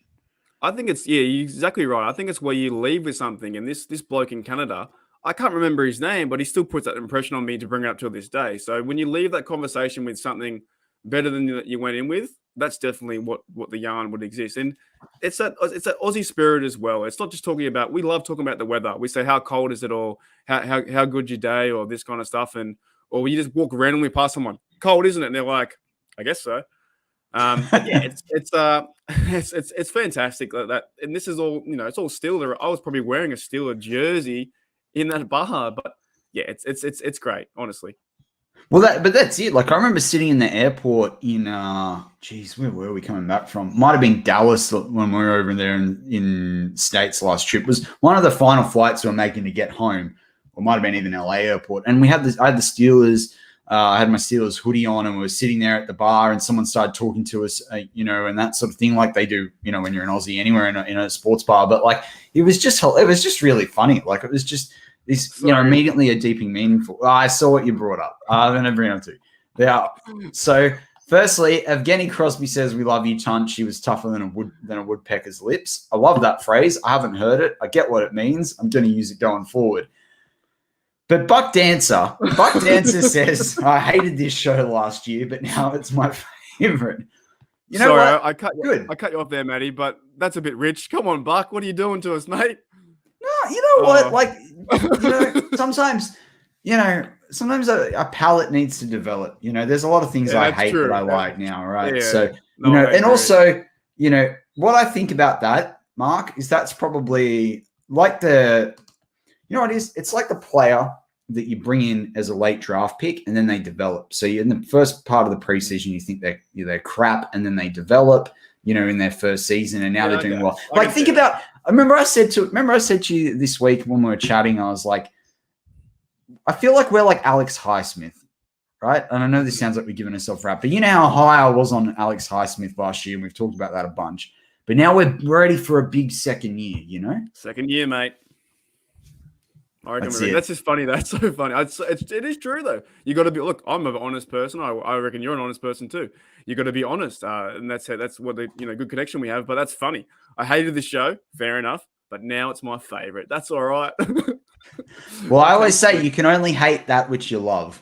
I think it's, yeah, you're exactly right. I think it's where you leave with something. And this bloke in Canada, I can't remember his name, but he still puts that impression on me to bring it up till this day. So when you leave that conversation with something better than that you went in with, that's definitely what the yarn would exist. And it's that Aussie spirit as well. It's not just talking about, we love talking about the weather. We say, how cold is it, or how good your day, or this kind of stuff. Or you just walk randomly past someone, cold, isn't it? And they're like, I guess so. Yeah, it's fantastic that, and this is all, you know, it's all Steeler. I was probably wearing a Steeler jersey in that bar, but yeah, it's great, honestly. Well, but that's it. Like I remember sitting in the airport in, where were we coming back from? Might have been Dallas when we were over there in States last trip. It was one of the final flights we were making to get home, or might have been even LA airport. And I had the Steelers. I had my Steelers hoodie on, and we were sitting there at the bar, and someone started talking to us, you know, and that sort of thing, like they do, you know, when you're an Aussie anywhere in a sports bar. But like, it was just really funny. Like it was just this, you know, immediately a deeping meaningful. I saw what you brought up. I'm going to bring it up too. Yeah. So firstly, Evgeny Crosby says, "We love you, Tunch. She was tougher than a woodpecker's lips." I love that phrase. I haven't heard it. I get what it means. I'm going to use it going forward. But Buck Dancer says, "I hated this show last year, but now it's my favorite." You know what? I cut you off there, Matty, but that's a bit rich. Come on, Buck. What are you doing to us, mate? No, you know what? Like, you know, sometimes a palate needs to develop. You know, there's a lot of things I hate that I like now, right? Yeah. So, you know, and also, you know, what I think about that, Mark, is that's probably like you know what it is? It's like the player that you bring in as a late draft pick, and then they develop. So in the first part of the preseason, you think they're crap, and then they develop, you know, in their first season, and now they're doing well. Like think about. I remember I said to you this week when we were chatting, I was like, I feel like we're like Alex Highsmith, right? And I know this sounds like we're giving ourselves rap, but you know how high I was on Alex Highsmith last year, and we've talked about that a bunch. But now we're ready for a big second year, you know? Second year, mate. I reckon That's it. that's just funny. That's so funny. It is true though. You got to be. Look, I'm an honest person. I reckon you're an honest person too. You got to be honest, and that's what the good connection we have. But that's funny. I hated the show. Fair enough. But now it's my favorite. That's all right. Well, I always say you can only hate that which you love.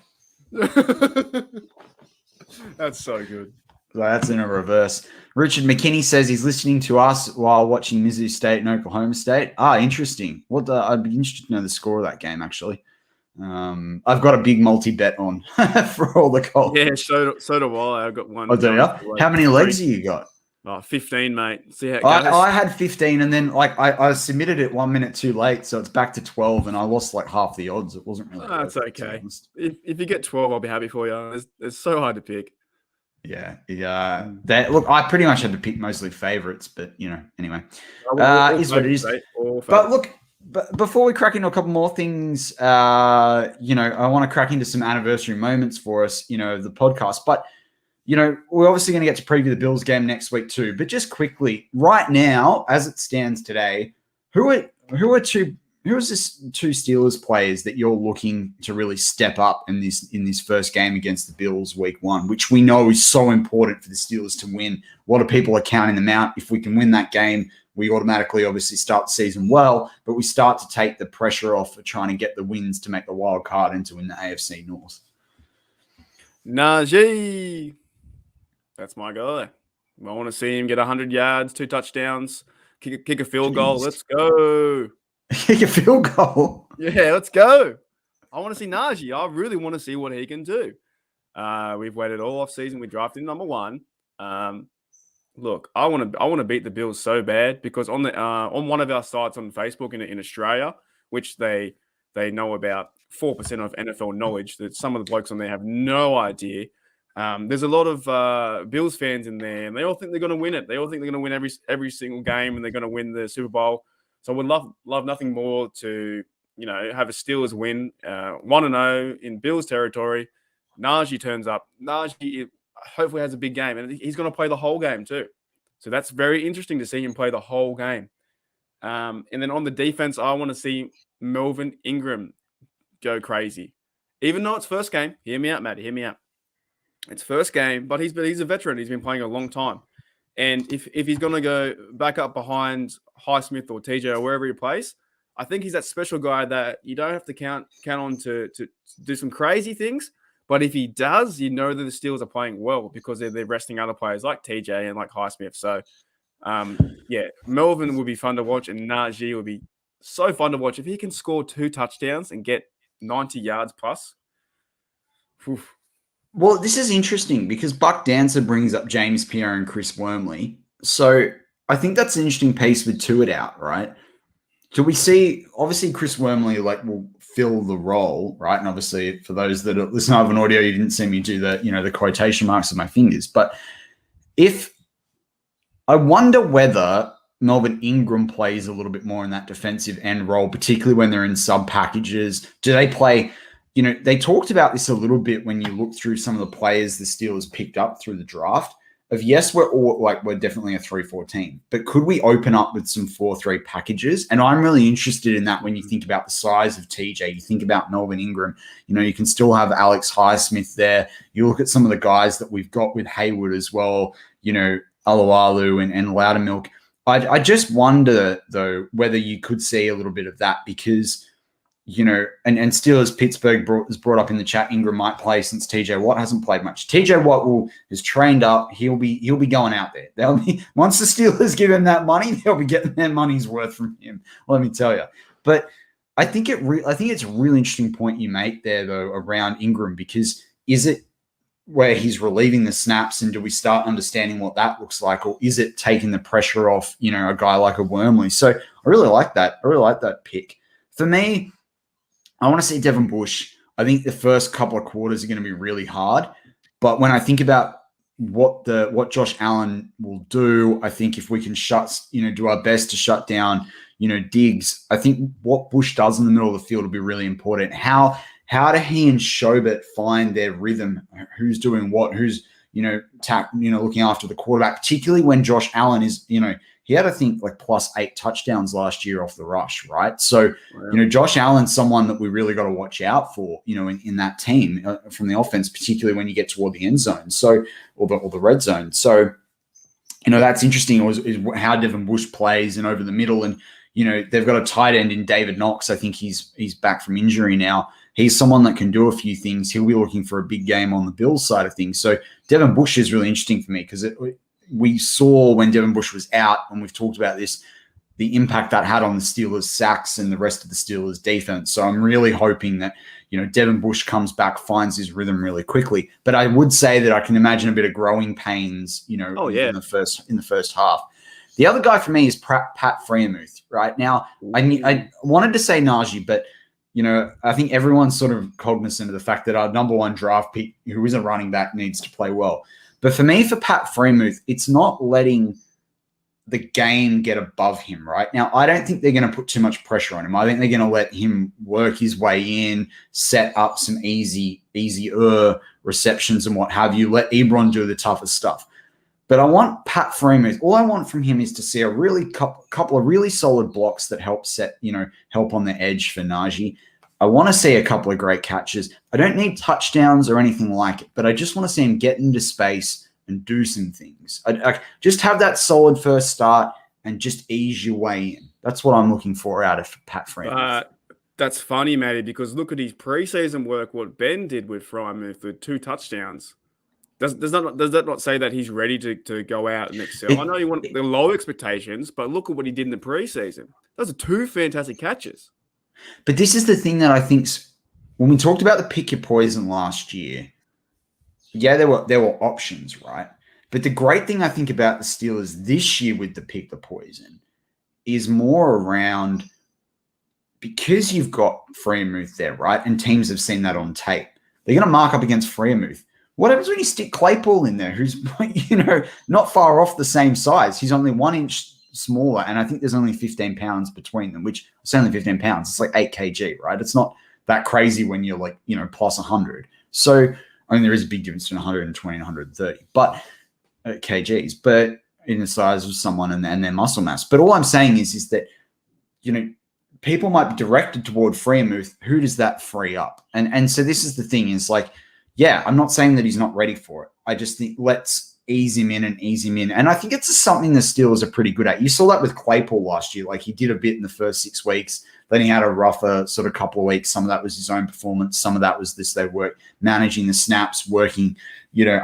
That's so good. So that's in a reverse. Richard McKinney says he's listening to us while watching Mizzou State and Oklahoma State. Interesting. I'd be interested to know the score of that game, actually. I've got a big multi-bet on for all the calls. Yeah, so do I. I've got one. Oh, do you? How many legs have you got? 15, mate. See how it goes. goes. I had 15, and then I submitted it 1 minute too late, so it's back to 12, and I lost like half the odds. It wasn't really. That's okay. If you get 12, I'll be happy for you. It's so hard to pick. Yeah. Look, I pretty much had to pick mostly favorites, but anyway, is what it is. But look, before we crack into a couple more things, I want to crack into some anniversary moments for us, of the podcast. But we're obviously going to get to preview the Bills game next week too. But just quickly, right now, as it stands today, who are two Steelers players that you're looking to really step up in this first game against the Bills week 1, which we know is so important for the Steelers to win? A lot of people are counting them out. If we can win that game, we automatically obviously start the season well, but we start to take the pressure off of trying to get the wins to make the wild card and to win the AFC North. Najee. That's my guy. I want to see him get 100 yards, 2 touchdowns, kick a field goal. Let's go. Kick a field goal. Yeah, let's go. I want to see Najee. I really want to see what he can do. We've waited all off season. We drafted him number 1. Look, I want to beat the Bills so bad because on one of our sites on Facebook in Australia, which they know about 4% of NFL knowledge, that some of the blokes on there have no idea. There's a lot of Bills fans in there, and they all think they're going to win it. They all think they're going to win every single game, and they're going to win the Super Bowl. So I would love nothing more to have a Steelers win 1-0 in Bills territory. Najee turns up. Najee hopefully has a big game, and he's going to play the whole game too. So that's very interesting to see him play the whole game. And then on the defense, I want to see Melvin Ingram go crazy. Even though it's first game, hear me out, Matty. Hear me out. It's first game, but he's a veteran. He's been playing a long time. And if he's going to go back up behind Highsmith or TJ or wherever he plays, I think he's that special guy that you don't have to count on to do some crazy things. But if he does, that the Steelers are playing well because they're resting other players like TJ and like Highsmith. So, Melvin will be fun to watch, and Najee will be so fun to watch. If he can score 2 touchdowns and get 90 yards plus. Oof. Well, this is interesting because Buck Dancer brings up James Pierre and Chris Wormley. So I think that's an interesting piece with Tuitt out, right? Do we see, obviously Chris Wormley will fill the role, right? And obviously for those that are listening to an audio, you didn't see me do the quotation marks with my fingers. But I wonder whether Melvin Ingram plays a little bit more in that defensive end role, particularly when they're in sub packages. Do they play... they talked about this a little bit when you look through some of the players the Steelers picked up through the draft. Yes, we're definitely a 3-4 team, but could we open up with some 4-3 packages? And I'm really interested in that when you think about the size of TJ, you think about Melvin Ingram, you can still have Alex Highsmith there. You look at some of the guys that we've got with Hayward as well, Alualu and Loudermilk. I just wonder, though, whether you could see a little bit of that because – and Steelers Pittsburgh was brought up in the chat. Ingram might play since TJ Watt hasn't played much. TJ Watt is trained up. He'll be going out there. They'll be once the Steelers give him that money, they'll be getting their money's worth from him. Let me tell you. But I think it's a really interesting point you make there though around Ingram because is it where he's relieving the snaps and do we start understanding what that looks like, or is it taking the pressure off a guy like a Wormley? So I really like that. I really like that pick. For me, I want to see Devin Bush. I think the first couple of quarters are going to be really hard. But when I think about what Josh Allen will do, I think if we can do our best to shut down, Diggs, I think what Bush does in the middle of the field will be really important. How do he and Schobert find their rhythm? Who's doing what? Who's, looking after the quarterback, particularly when Josh Allen is, he had, I think, like +8 touchdowns last year off the rush, right? So, Josh Allen's someone that we really got to watch out for, in that team from the offense, particularly when you get toward the end zone, or the red zone. So, that's interesting is how Devin Bush plays and over the middle. And, they've got a tight end in David Knox. I think he's back from injury now. He's someone that can do a few things. He'll be looking for a big game on the Bills side of things. So Devin Bush is really interesting for me because we saw when Devin Bush was out, and we've talked about this, the impact that had on the Steelers' sacks and the rest of the Steelers' defense. So I'm really hoping that, Devin Bush comes back, finds his rhythm really quickly. But I would say that I can imagine a bit of growing pains, in the first half. The other guy for me is Pat Freiermuth, right? Now, I wanted to say Najee, but I think everyone's sort of cognizant of the fact that our number one draft pick, who is a running back, needs to play well. But for me, for Pat Freiermuth, it's not letting the game get above him, right? Now, I don't think they're going to put too much pressure on him. I think they're going to let him work his way in, set up some easier receptions and what have you. Let Ebron do the toughest stuff. But I want Pat Freiermuth. All I want from him is to see a really couple of really solid blocks that help help on the edge for Najee. I want to see a couple of great catches. I don't need touchdowns or anything like it, but I just want to see him get into space and do some things. I just have that solid first start and just ease your way in. That's what I'm looking for out of Pat Freiermuth. That's funny, Matty, because look at his preseason work, what Ben did with Freiermuth with 2 touchdowns. Does that not say that he's ready to go out and excel? I know you want the low expectations, but look at what he did in the preseason. Those are 2 fantastic catches. But this is the thing that I think when we talked about the pick your poison last year, there were options, right? But the great thing I think about the Steelers this year with the pick the poison is more around because you've got Freiermuth there, right? And teams have seen that on tape. They're going to mark up against Freiermuth. What happens when you stick Claypool in there, who's, not far off the same size? He's only 1 inch smaller, and I think there's only 15 pounds between them, which it's only 15 pounds. It's like 8 kg, right? It's not that crazy when you're like, plus 100. So, there is a big difference between 120 and 130 kgs, but in the size of someone and their muscle mass. But all I'm saying is that, people might be directed toward Freiermuth. Who does that free up? And so this is the thing is like, yeah, I'm not saying that he's not ready for it. I just think let's ease him in. And I think it's something the Steelers are pretty good at. You saw that with Claypool last year. Like he did a bit in the first 6 weeks. Then he had a rougher sort of couple of weeks. Some of that was his own performance. Some of that was they were managing the snaps, working,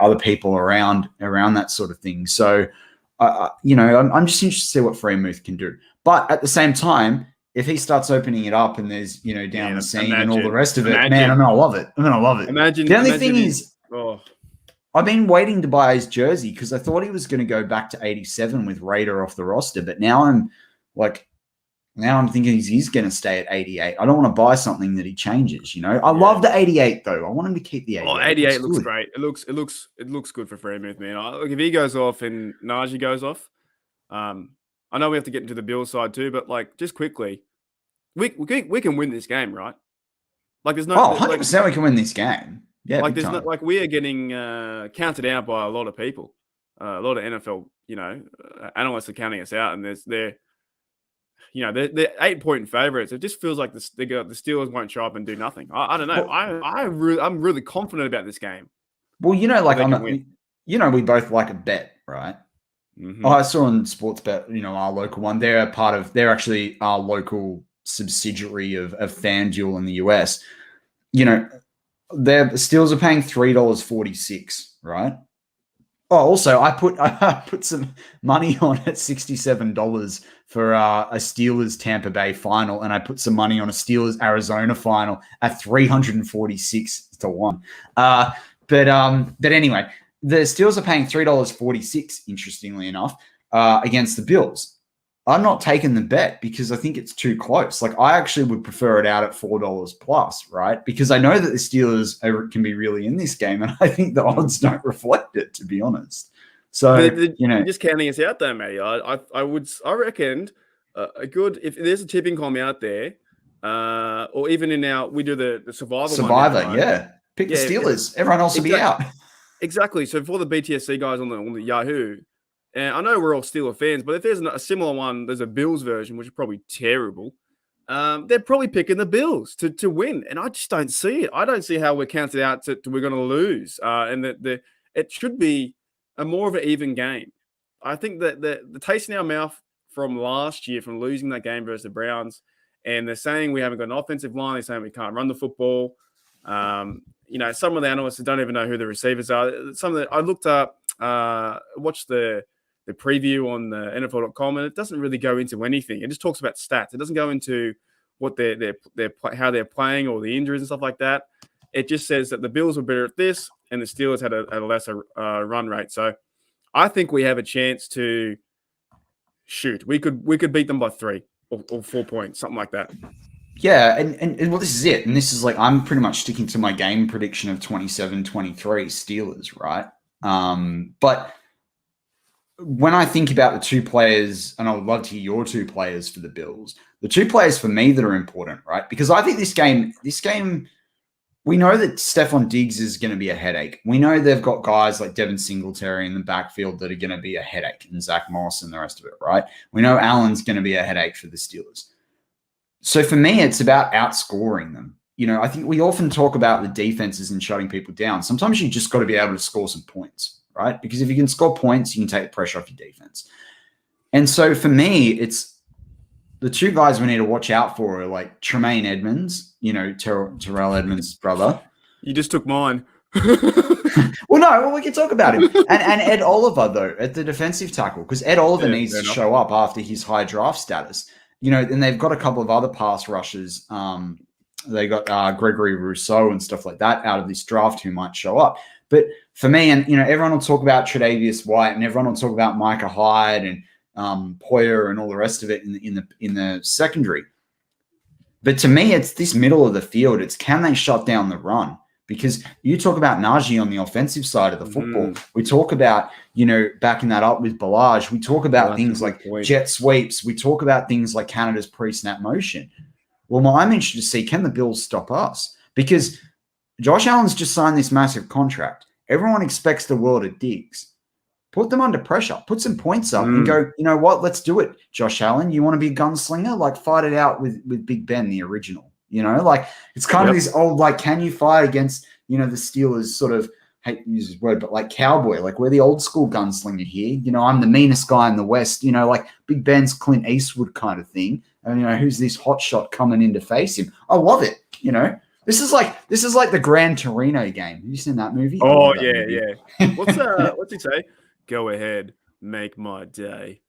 other people around that sort of thing. So, I'm just interested to see what Freiermuth can do. But at the same time, if he starts opening it up and there's, down the seam and all the rest of it, man, I'm going to love it. The only thing is, I've been waiting to buy his jersey because I thought he was going to go back to 87 with Raider off the roster. But now I'm thinking he's going to stay at 88. I don't want to buy something that he changes, I love the 88 though. I want him to keep the 88. Oh, 88 looks great. It looks good for Freiermuth, man. Look, if he goes off and Najee goes off, I know we have to get into the Bills side too, but just quickly, we can win this game, right? There's no 100% we can win this game. Yeah, we are getting counted out by a lot of people, a lot of NFL, analysts are counting us out, and they're 8-point favorites. It just feels like the Steelers won't show up and do nothing. I don't know. I'm really confident about this game. Well, we both like a bet, right? Mm-hmm. I saw on Sportsbet, our local one. They're actually our local subsidiary of FanDuel in the US. The Steelers are paying $3.46, right? Oh, also I put some money on at $67 for a Steelers Tampa Bay final, and I put some money on a Steelers Arizona final at 346 to 1. But anyway, the Steelers are paying $3.46, interestingly enough, against the Bills. I'm not taking the bet because I think it's too close. I actually would prefer it out at $4 plus, right? Because I know that the Steelers can be really in this game, and I think the odds don't reflect it, to be honest. So, you're just counting us out there, Matty. I reckon if there's a tipping column out there, or even we do the Survivor one, yeah. Pick the Steelers. Everyone else will be out. Exactly. So for the BTSC guys on the Yahoo, And I know we're all Steelers fans, but if there's a similar one, there's a Bills version, which is probably terrible. They're probably picking the Bills to win, and I just don't see it. I don't see how we're counted out to we're going to lose, and that it should be a more of an even game. I think that the taste in our mouth from last year, from losing that game versus the Browns, and they're saying we haven't got an offensive line. They're saying we can't run the football. Some of the analysts don't even know who the receivers are. Some of the I looked up, watched the preview on the NFL.com, and it doesn't really go into anything. It just talks about stats. It doesn't go into what how they're playing or the injuries and stuff like that. It just says that the Bills were better at this, and the Steelers had a lesser run rate. So I think we have a chance to shoot. We could beat them by 3 or 4 points, something like that. Yeah, and well, this is it. And this is like, I'm pretty much sticking to my game prediction of 27-23 Steelers, right? But when I think about the two players, and I would love to hear your two players for the Bills, the two players for me that are important, right? Because I think this game, we know that Stephon Diggs is going to be a headache. We know they've got guys like Devin Singletary in the backfield that are going to be a headache, and Zach Moss and the rest of it, right? We know Allen's going to be a headache for the Steelers. So for me, it's about outscoring them. I think we often talk about the defenses and shutting people down. Sometimes you just got to be able to score some points, right? Because if you can score points, you can take the pressure off your defense. And so for me, it's the two guys we need to watch out for are like Tremaine Edmonds, Terrell Edmonds' brother. You just took mine. Well, we can talk about him. And Ed Oliver, though, at the defensive tackle, because Ed Oliver needs to show up after his high draft status. And they've got a couple of other pass rushers. They got Gregory Rousseau and stuff like that out of this draft who might show up. But for me, and everyone will talk about Tre'Davious White, and everyone will talk about Micah Hyde and Poyer and all the rest of it in the secondary. But to me, it's this middle of the field. It's can they shut down the run? Because you talk about Najee on the offensive side of the football. We talk about, backing that up with Ballage. We talk about things like jet sweeps. We talk about things like Canada's pre-snap motion. Well, I'm interested to see, can the Bills stop us? Because Josh Allen's just signed this massive contract. Everyone expects the world of Diggs. Put them under pressure. Put some points up and go, you know what? Let's do it, Josh Allen. You want to be a gunslinger? Like, fight it out with Big Ben, the original. It's kind of this old, can you fight against, the Steelers sort of, hate to use this word, but like cowboy, like we're the old school gunslinger here. I'm the meanest guy in the West, like Big Ben's Clint Eastwood kind of thing. And, who's this hot shot coming in to face him? I love it. This is like the Gran Torino game. Have you seen that movie? Oh, yeah. What's he say? Go ahead, make my day.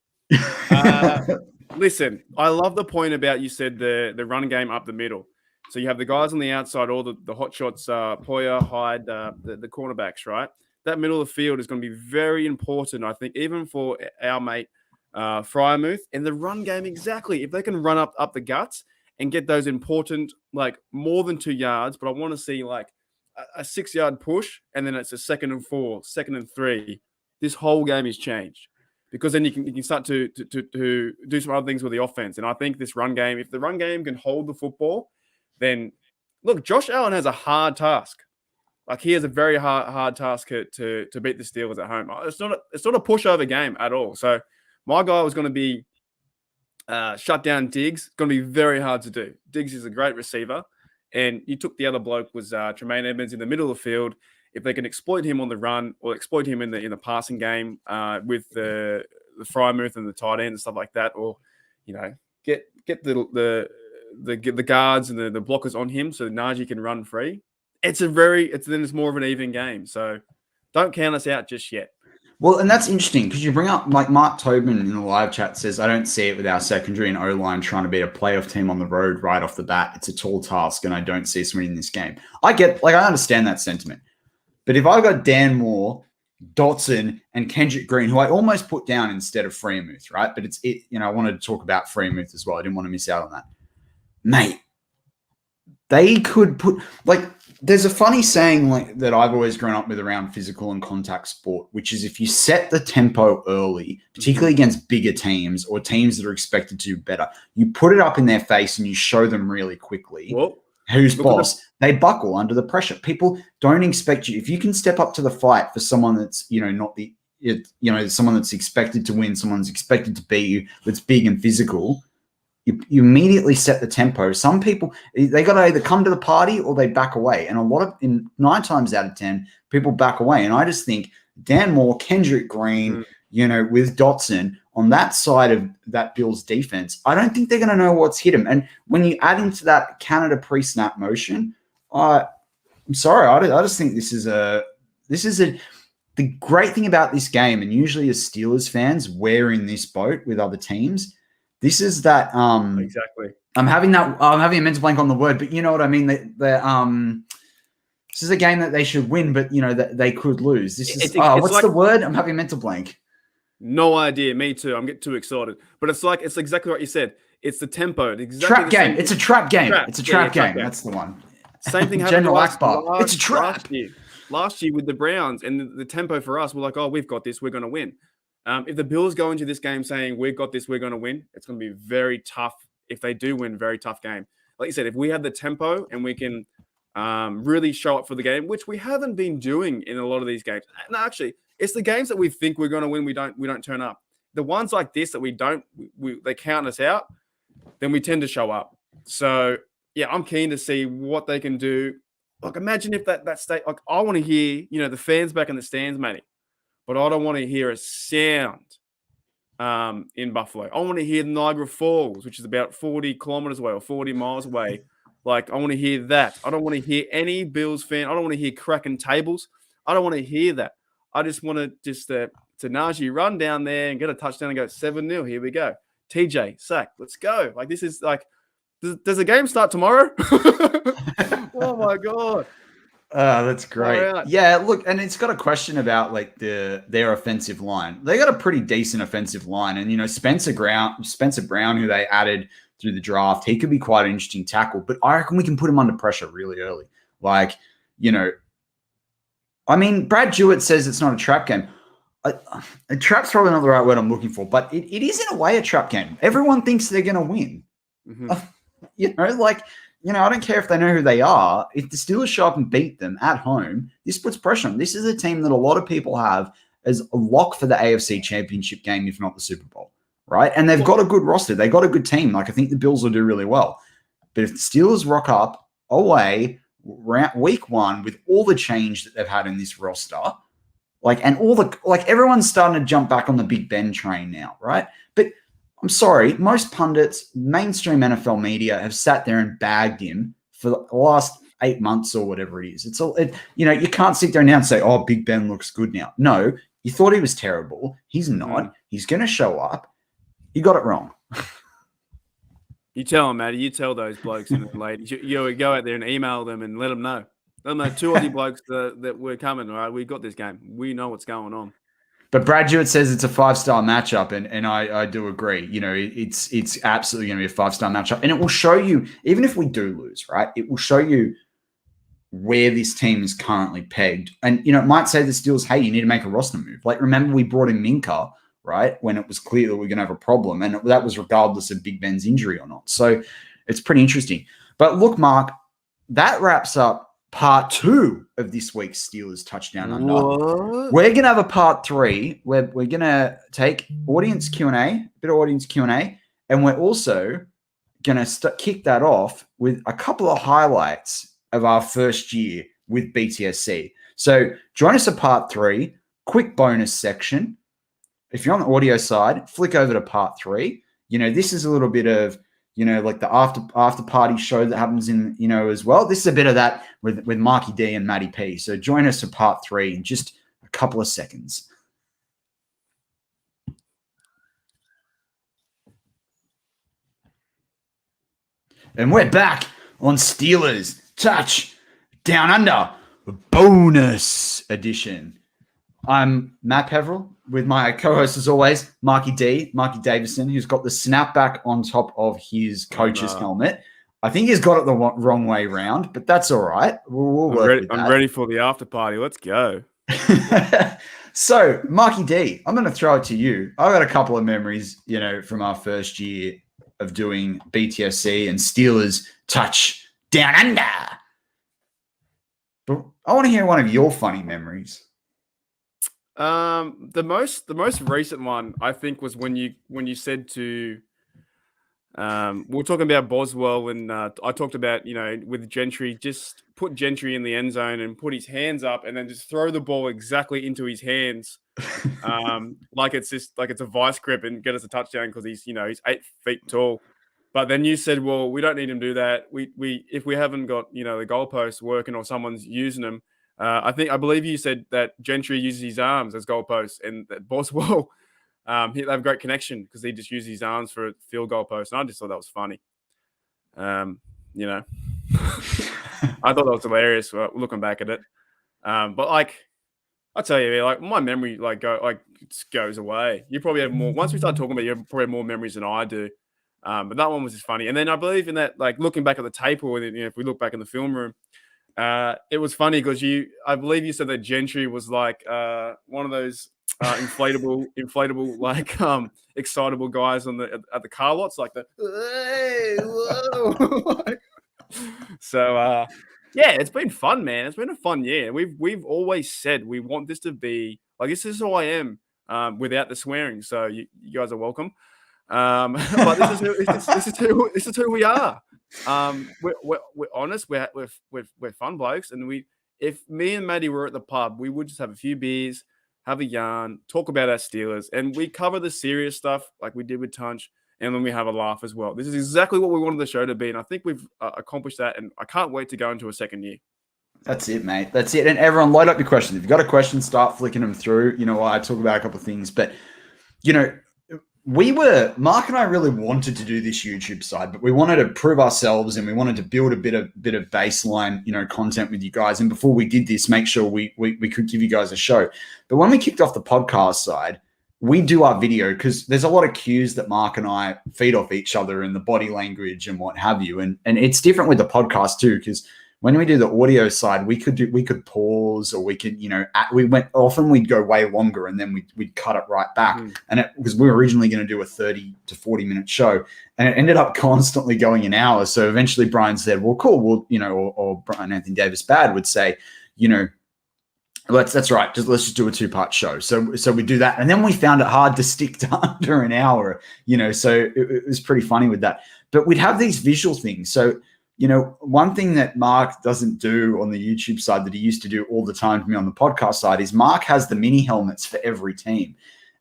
Listen, I love the point about you said the run game up the middle. So you have the guys on the outside, all the hot shots, Poyer, Hyde, the cornerbacks, right? That middle of the field is going to be very important, I think, even for our mate Fryermuth. And the run game, exactly. If they can run up the guts and get those important, more than 2 yards, but I want to see a 6-yard push, and then it's a 2nd and 4, 2nd and 3. This whole game is changed. Because then you can start to do some other things with the offense. And I think this run game, if the run game can hold the football, then look, Josh Allen has a hard task. He has a very hard task to beat the Steelers at home. It's not a pushover game at all. So my guy was going to be shut down Diggs. Going to be very hard to do. Diggs is a great receiver, and you took the other bloke was Tremaine Edmonds in the middle of the field. If they can exploit him on the run or exploit him in the passing game with the Fryermuth and the tight end and stuff like that, or get the guards and the blockers on him so Najee can run free. It's more of an even game. So don't count us out just yet. Well, and that's interesting because you bring up Mark Tobin in the live chat says, I don't see it with our secondary and O-line trying to beat a playoff team on the road right off the bat. It's a tall task, and I don't see us winning this game. I understand that sentiment. But if I've got Dan Moore, Dotson, and Kendrick Green, who I almost put down instead of Freiermuth, right? But I wanted to talk about Freiermuth as well. I didn't want to miss out on that. Mate, they could put there's a funny saying that I've always grown up with around physical and contact sport, which is if you set the tempo early, particularly against bigger teams or teams that are expected to do better, you put it up in their face and you show them really quickly. Well, who's boss, they buckle under the pressure. People don't expect you. If you can step up to the fight for someone that's, not the someone that's expected to win, someone's expected to beat you, that's big and physical, you immediately set the tempo. Some people, they got to either come to the party or they back away. And 9 times out of 10, people back away. And I just think Dan Moore, Kendrick Green, with Dotson on that side of that Bills defense, I don't think they're going to know what's hit him. And when you add into that Canada pre-snap motion, I'm sorry, I just think this is the great thing about this game, and usually as Steelers fans, we're in this boat with other teams. This is that exactly. I'm having a mental blank on the word, but you know what I mean. This is a game that they should win, but that they could lose. This is what's the word? I'm having a mental blank. No idea. Me too. I'm getting too excited. But it's exactly what you said. It's the tempo. Exactly trap game. It's a trap game. It's a trap game. That's the one. Same thing happened General Akbar. It's a trap. Last year with the Browns, and the tempo for us, we're like, oh, we've got this. We're going to win. If the Bills go into this game saying we've got this, we're going to win, it's going to be very tough. If they do win, very tough game. Like you said, if we have the tempo and we can really show up for the game, which we haven't been doing in a lot of these games. No, actually, it's the games that we think we're going to win, we don't turn up. The ones like this that they count us out, then we tend to show up. So yeah, I'm keen to see what they can do. Like, imagine if that state, like, I want to hear, the fans back in the stands, Matty, but I don't want to hear a sound in Buffalo. I want to hear Niagara Falls, which is about 40 kilometers away or 40 miles away. Like, I want to hear that. I don't want to hear any Bills fan. I don't want to hear cracking tables. I don't want to hear that. I just want to Najee run down there and get a touchdown and go 7-0. Here we go. TJ, sack. Let's go. Like, this is like, does the game start tomorrow? Oh, my God. That's great. Yeah, look, and it's got a question about like their offensive line. They got a pretty decent offensive line, and Spencer Brown, who they added through the draft, he could be quite an interesting tackle. But I reckon we can put him under pressure really early. Like, Brad Jewett says it's not a trap game. A trap's probably not the right word I'm looking for, but it is in a way a trap game. Everyone thinks they're going to win. Mm-hmm. I don't care if they know who they are. If the Steelers show up and beat them at home, this puts pressure on them. This is a team that a lot of people have as a lock for the AFC Championship game, if not the Super Bowl, right? And they've got a good roster. They've got a good team. Like, I think the Bills will do really well. But if the Steelers rock up away week 1 with all the change that they've had in this roster, everyone's starting to jump back on the Big Ben train now, right? But I'm sorry, most pundits, mainstream NFL media have sat there and bagged him for the last 8 months or whatever it is. You can't sit there now and say, oh, Big Ben looks good now. No, you thought he was terrible. He's not. He's going to show up. You got it wrong. You tell them, Matty. You tell those blokes and ladies. You go out there and email them and let them know. Let them know 2 Aussie blokes that we're coming, all right? We got this game. We know what's going on. But Brad Jewett says it's a 5-star matchup, and I do agree. It's absolutely going to be a 5-star matchup. And it will show you, even if we do lose, right, it will show you where this team is currently pegged. And, it might say the Steelers, hey, you need to make a roster move. Like, remember we brought in Minka, right, when it was clear that we're going to have a problem. And that was regardless of Big Ben's injury or not. So it's pretty interesting. But look, Mark, that wraps up part 2 of this week's Steelers Touchdown Under. What? We're going to have a part 3 where we're going to take audience Q&A, a bit of audience Q&A, and we're also going to kick that off with a couple of highlights of our first year with BTSC. So join us at part 3, quick bonus section. If you're on the audio side, flick over to part 3. This is a little bit of like the after party show that happens in, as well. This is a bit of that with Marky D and Matty P. So join us for part 3 in just a couple of seconds. And we're back on Steelers Touch Down Under bonus edition. I'm Matt Peverell with my co-host, as always, Marky Davison, who's got the snapback on top of his coach's helmet. I think he's got it the wrong way round, but that's all right. We'll work with that. I'm ready for the after party. Let's go. So, Marky D, I'm going to throw it to you. I've got a couple of memories, from our first year of doing BTSC and Steelers Touch Down Under. But I want to hear one of your funny memories. The most recent one I think was when you said to we were talking about Boswell and I talked about with Gentry, just put Gentry in the end zone and put his hands up and then just throw the ball exactly into his hands, like it's a vice grip and get us a touchdown because he's 8 feet tall. But then you said, well, we don't need him to do that. We if we haven't got the goalposts working or someone's using them. I believe you said that Gentry uses his arms as goalposts and that Boswell. They have a great connection because he just uses his arms for a field goal post. And I just thought that was funny. I thought that was hilarious looking back at it. But I tell you, my memory goes away. You probably have more. Once we start talking about it, you probably have more memories than I do. But that one was just funny. And then I believe in that, looking back at the tape, or if we look back in the film room, it was funny because I believe you said that Gentry was one of those inflatable excitable guys at the car lots, like the hey, whoa. So yeah, it's been fun, man. It's been a fun year. We've always said we want this to be this is who I am without the swearing. So you guys are welcome. But this is who we are. We're honest. We're fun blokes, and if me and Matty were at the pub, we would just have a few beers, have a yarn, talk about our Steelers, and we cover the serious stuff like we did with Tunch, and then we have a laugh as well. This is exactly what we wanted the show to be, and I think we've accomplished that, and I can't wait to go into a second year. That's it, mate. That's it. And everyone, load up your questions. If you've got a question, start flicking them through. I talk about a couple of things, but, Mark and I really wanted to do this YouTube side, but we wanted to prove ourselves and we wanted to build a bit of baseline, content with you guys. And before we did this, make sure we could give you guys a show. But when we kicked off the podcast side, we do our video because there's a lot of cues that Mark and I feed off each other in the body language and what have you. And it's different with the podcast too, because when we do the audio side, we could pause, or we could, we'd go way longer and then we'd cut it right back. And because we were originally going to do a 30 to 40 minute show, and it ended up constantly going an hour. So eventually Brian said, well, cool. Well, or Brian Anthony Davis Bad would say, that's right. Let's just do a 2-part show. So we do that. And then we found it hard to stick to under an hour, so it was pretty funny with that, but we'd have these visual things. So, one thing that Mark doesn't do on the YouTube side that he used to do all the time to me on the podcast side is Mark has the mini helmets for every team.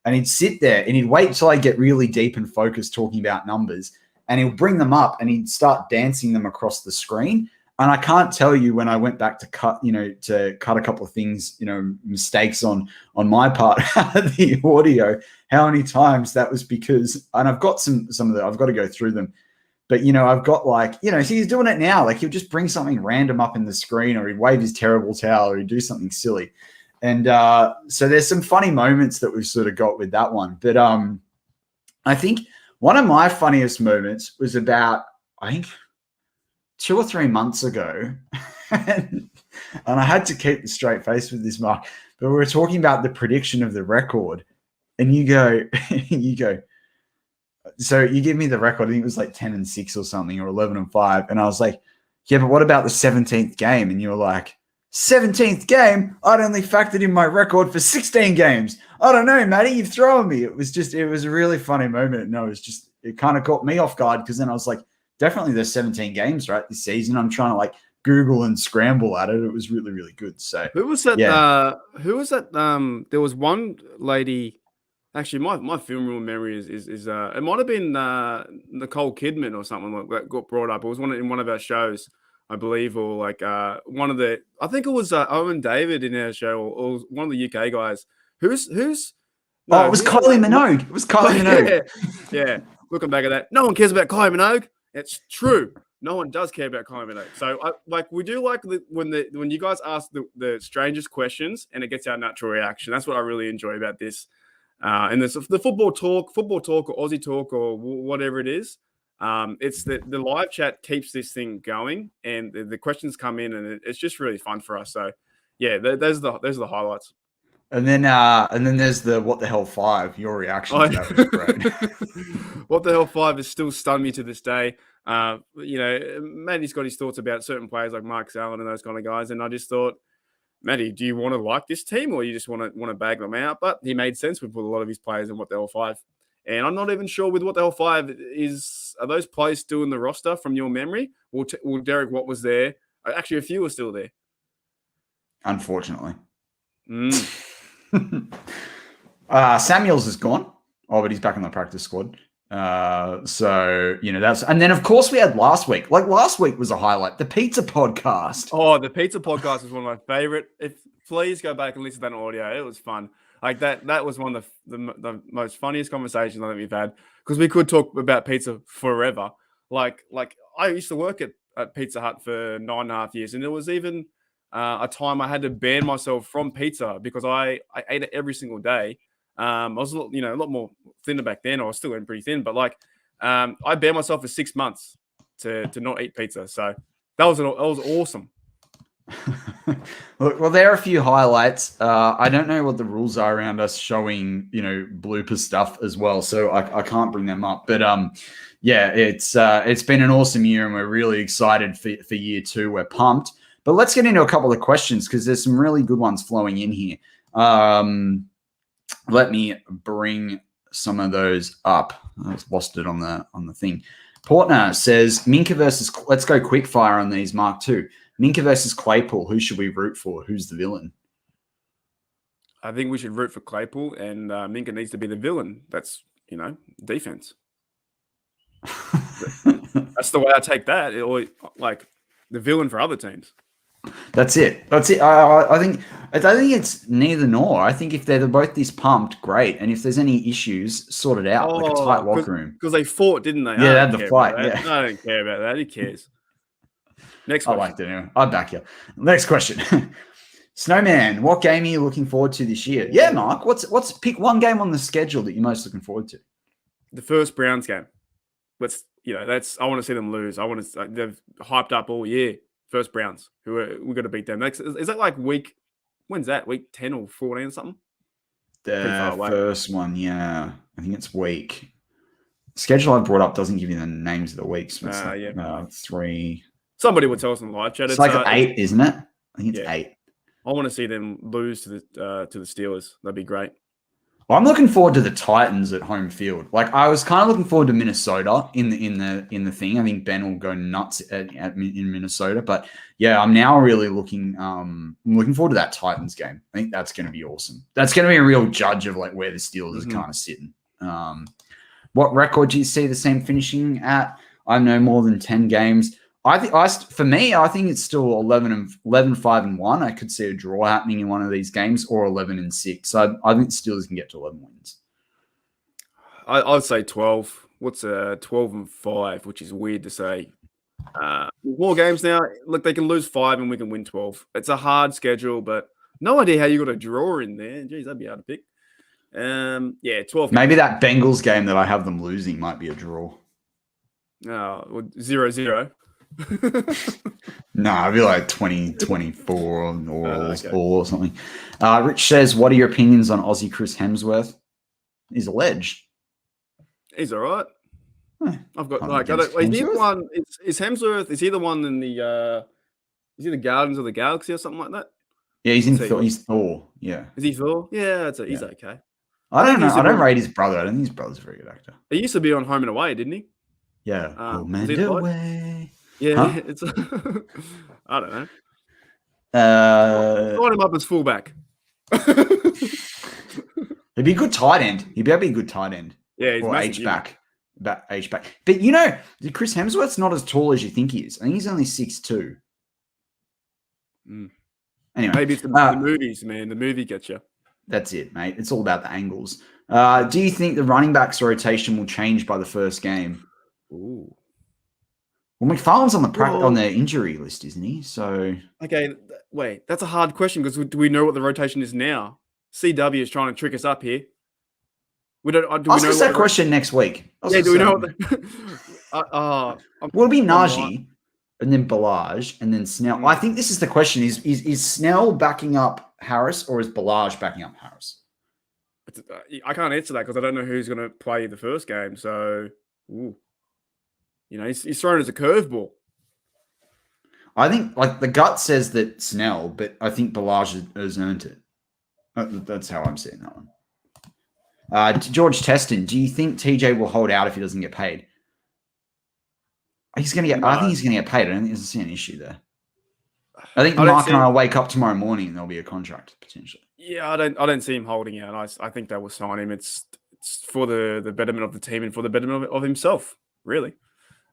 And he'd sit there and he'd wait till I get really deep and focused talking about numbers, and he'll bring them up and he'd start dancing them across the screen. And I can't tell you when I went back to cut a couple of things, mistakes on my part of the audio, how many times that was because, and I've got some of the, I've got to go through them. But, I've got so he's doing it now. He'll just bring something random up in the screen, or he'd wave his terrible towel, or he'd do something silly. And so there's some funny moments that we've sort of got with that one. But I think one of my funniest moments was about, 2 or 3 months ago. And I had to keep the straight face with this, Mark. But we were talking about the prediction of the record. And you go, so you give me the record. I think it was 10-6 or something, or 11-5. And I was like, yeah, but what about the 17th game? And you were like, 17th game? I'd only factored in my record for 16 games. I don't know, Matty, you've thrown me. It was a really funny moment. No, it kind of caught me off guard, because then I was like, definitely there's 17 games, right, this season. I'm trying to Google and scramble at it. It was really, really good. So who was that? Yeah. Who was that? There was one lady. Actually, my film room memory is it might have been Nicole Kidman or something like that got brought up. It was in one of our shows, I believe, or one of the. I think it was Owen David in our show, or one of the UK guys. Who's? No, it was Kylie Minogue. It was Kylie Minogue. Yeah. Looking back at that, no one cares about Kylie Minogue. It's true. No one does care about Kylie Minogue. So we do when you guys ask the strangest questions and it gets our natural reaction. That's what I really enjoy about this. And the football talk or Aussie talk or whatever it is. It's the live chat keeps this thing going, and the questions come in, and it's just really fun for us. So yeah, those are the highlights. And then there's the what the hell 5. Your reaction to that was great. What the hell 5 has still stunned me to this day. Matty's got his thoughts about certain players like Mark Allen and those kind of guys, and I just thought, Matty, do you want to like this team or you just want to bag them out? But he made sense with a lot of his players and what the L5. And I'm not even sure with what the L5 is. Are those players still in the roster from your memory? Well, Derek Watt was there. Actually, a few are still there. Unfortunately. Mm. Samuels is gone. Oh, but he's back in the practice squad. So, that's... And then, of course, we had last week. Like, last week was a highlight. The Pizza Podcast. Oh, the Pizza Podcast is one of my favorite. Please go back and listen to that audio. It was fun. Like, that was one of the most funniest conversations I think we've had, because we could talk about pizza forever. Like I used to work at Pizza Hut for 9.5 years, and there was even a time I had to ban myself from pizza because I ate it every single day. I was a lot more thinner back then. I was still pretty thin, but I banned myself for 6 months to not eat pizza. So that was awesome. Well, there are a few highlights. I don't know what the rules are around us showing, blooper stuff as well, so I can't bring them up. But it's been an awesome year, and we're really excited for year 2. We're pumped. But let's get into a couple of questions, because there's some really good ones flowing in here. Let me bring some of those up. I just lost it on the thing. Portner says Minka versus. Let's go quick fire on these, Mark II. Minka versus Claypool. Who should we root for? Who's the villain? I think we should root for Claypool, and Minka needs to be the villain. That's defense. That's the way I take that. Or like the villain for other teams. That's it. I think it's neither nor. I think if they're both this pumped, great. And if there's any issues, sort it out, like a tight locker room. Because they fought, didn't they? Yeah, they had the fight. Yeah. I don't care about that. Who cares? Next question. I liked it anyway. I'd back you. Next question. Snowman, what game are you looking forward to this year? Yeah, Mark. What's pick one game on the schedule that you're most looking forward to? The first Browns game. I want to see them lose. They've hyped up all year. First Browns, we're going to beat them. Is that like when's that? Week 10 or 14 or something? The first one, yeah. I think it's week. Schedule I brought up doesn't give you the names of the weeks. So 3. Somebody will tell us in the live chat. It's like 8, isn't it? I think it's 8. I want to see them lose to the Steelers. That'd be great. Well, I'm looking forward to the Titans at home field. Like, I was kind of looking forward to Minnesota in the thing. I think Ben will go nuts in Minnesota. But yeah, I'm now really looking forward to that Titans game. I think that's going to be awesome. That's going to be a real judge of like where the Steelers are kind of sitting. What record do you see the same finishing at? I know more than 10 games. I think it's still 11-5-1. I could see a draw happening in one of these games, or 11-6. So I think the Steelers can get to 11 wins. I'd say 12. What's 12-5, which is weird to say. More games now. Look, they can lose 5 and we can win 12. It's a hard schedule, but no idea how you got a draw in there. Jeez, that'd be hard to pick. 12. Maybe that Bengals game that I have them losing might be a draw. 0-0. No, I'd be like 20-24 or something. Rich says, what are your opinions on Aussie Chris Hemsworth? He's a ledge. He's all right. I've got is he the one? Is Hemsworth? Is he the one in the? Is he the Guardians of the Galaxy or something like that? Yeah, he's in Thor. He's Thor. Yeah. Is he Thor? Yeah, he's okay. I don't know. I don't rate his brother. I don't think his brother's a very good actor. He used to be on Home and Away, didn't he? Yeah. Home and Away. Yeah, huh? It's. I don't know. Line him up as fullback. He'd be a good tight end. He'd be able to be a good tight end. Yeah, he's or H-back. H-back. But, Chris Hemsworth's not as tall as you think he is. I think he's only 6'2". Anyway. Maybe it's the movies, man. The movie gets you. That's it, mate. It's all about the angles. Do you think the running backs rotation will change by the first game? Ooh. Well, McFarland's on the injury list, isn't he? So okay, wait, that's a hard question because do we know what the rotation is now? CW is trying to trick us up here. We don't. Ask us that question next week. Do we know what? Will it be Najee and then Ballage and then Snell? I think this is the question: is Snell backing up Harris or is Ballage backing up Harris? I can't answer that because I don't know who's going to play the first game. So, he's thrown as a curveball. I think like the gut says that Snell, but I think Balaj has earned it. That's how I'm seeing that one. George Teston, do you think TJ will hold out if he doesn't get paid? He's going to get. No. I think he's going to get paid. I don't think there's an issue there. I think I don't Mark see and I him- will wake up tomorrow morning and there'll be a contract potentially. Yeah, I don't see him holding out. I think they will sign him. It's for the betterment of the team and for the betterment of himself, really.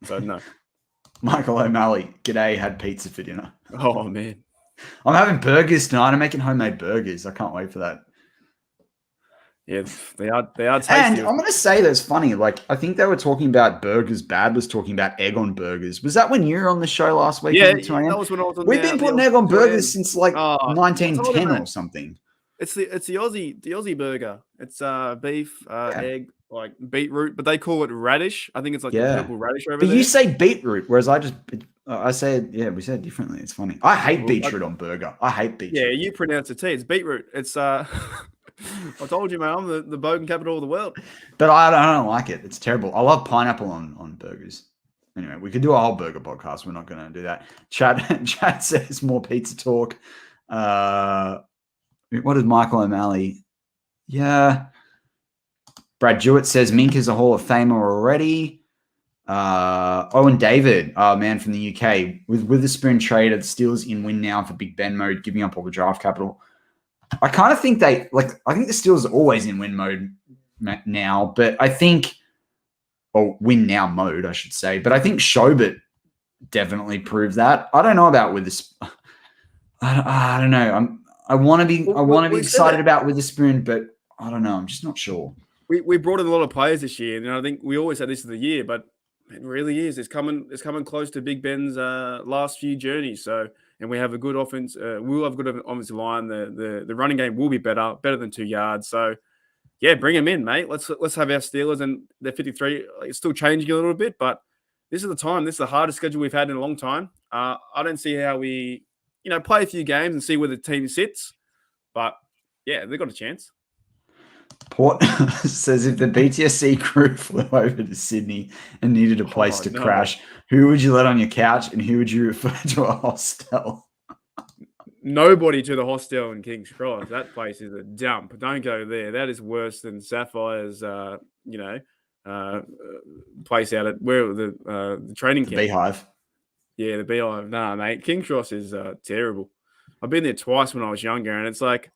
So no. Michael O'Malley, g'day, had pizza for dinner. Oh man. I'm having burgers tonight. I'm making homemade burgers. I can't wait for that. Yeah, they are tasty. And I'm going to say that's funny. Like, I think they were talking about burgers. Bad was talking about egg on burgers. Was that when you were on the show last week? Yeah, on 2 a.m.? that was when I was on. We've been putting egg on burgers since like I told 1910 him, or mate. something. It's the Aussie burger. It's beef, egg, like beetroot, but they call it radish. I think it's like the purple radish over But there. you say beetroot, whereas I say we say it differently. It's funny. I hate beetroot on burger. I hate beetroot. Yeah, you pronounce it T. It's beetroot. It's I told you, man, I'm the bogan capital of the world. But I don't like it. It's terrible. I love pineapple on burgers. Anyway, we could do a whole burger podcast. We're not going to do that. Chat says more pizza talk. What is Michael O'Malley? Yeah. Brad Jewett says Mink is a Hall of Famer already. Owen David, man from the UK. With Witherspoon traded, Steelers in win now for Big Ben mode, giving up all the draft capital. I kind of think I think the Steelers are always in win mode now, but I think, or win now mode, I should say. But I think Schobert definitely proved that. I don't know about Witherspoon. I don't know. I want to be excited about Witherspoon, but I don't know. I'm just not sure. We brought in a lot of players this year, and I think we always said this is the year, but it really is. It's coming close to Big Ben's last few journeys. So, and we have a good offense. We'll have a good offensive line. The running game will be better than 2 yards. So, yeah, bring them in, mate. Let's have our Steelers, and they're 53. It's still changing a little bit, but this is the time. This is the hardest schedule we've had in a long time. I don't see how we, play a few games and see where the team sits. But yeah, they've got a chance. Port says if the BTSC crew flew over to Sydney and needed a place to crash, who would you let on your couch and who would you refer to a hostel? Nobody to the hostel in King's Cross. That place is a dump. Don't go there. That is worse than Sapphire's, place out at where the training camp. Beehive. Yeah, the Beehive. Nah, mate. King's Cross is terrible. I've been there twice when I was younger, and it's like,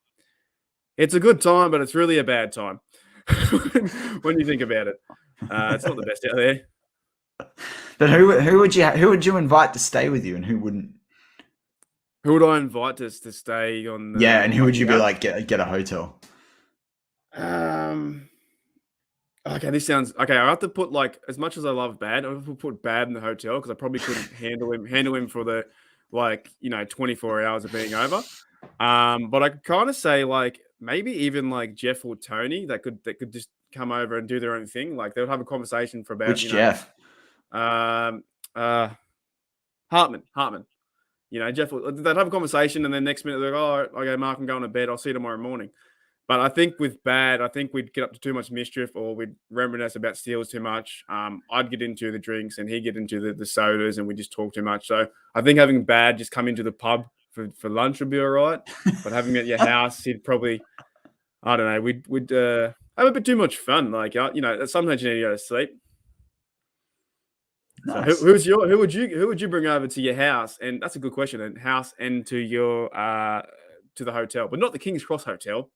it's a good time, but it's really a bad time when you think about it. It's not the best out there. But who would you invite to stay with you, and who wouldn't? Who would I invite to stay on? And who would you be like get a hotel? Okay, this sounds okay. I have to put as much as I love Bad, I have to put Bad in the hotel because I probably couldn't handle him for the 24 hours of being over. But I could kind of say maybe even Jeff or Tony that could just come over and do their own thing. They would have a conversation for about Which Jeff? Hartman. Jeff, they'd have a conversation and then next minute they're like, oh, okay, Mark, I'm going to bed. I'll see you tomorrow morning. But I think with Bad, we'd get up to too much mischief or we'd reminisce about Steelers too much. I'd get into the drinks and he'd get into the sodas and we just talk too much. So I think having Bad just come into the pub for lunch would be all right. But having him at your house, he'd probably, I don't know, we'd have a bit too much fun. Sometimes you need to go to sleep. Nice. So who would you bring over to your house? And that's a good question. And house and to your to the hotel, but not the King's Cross hotel,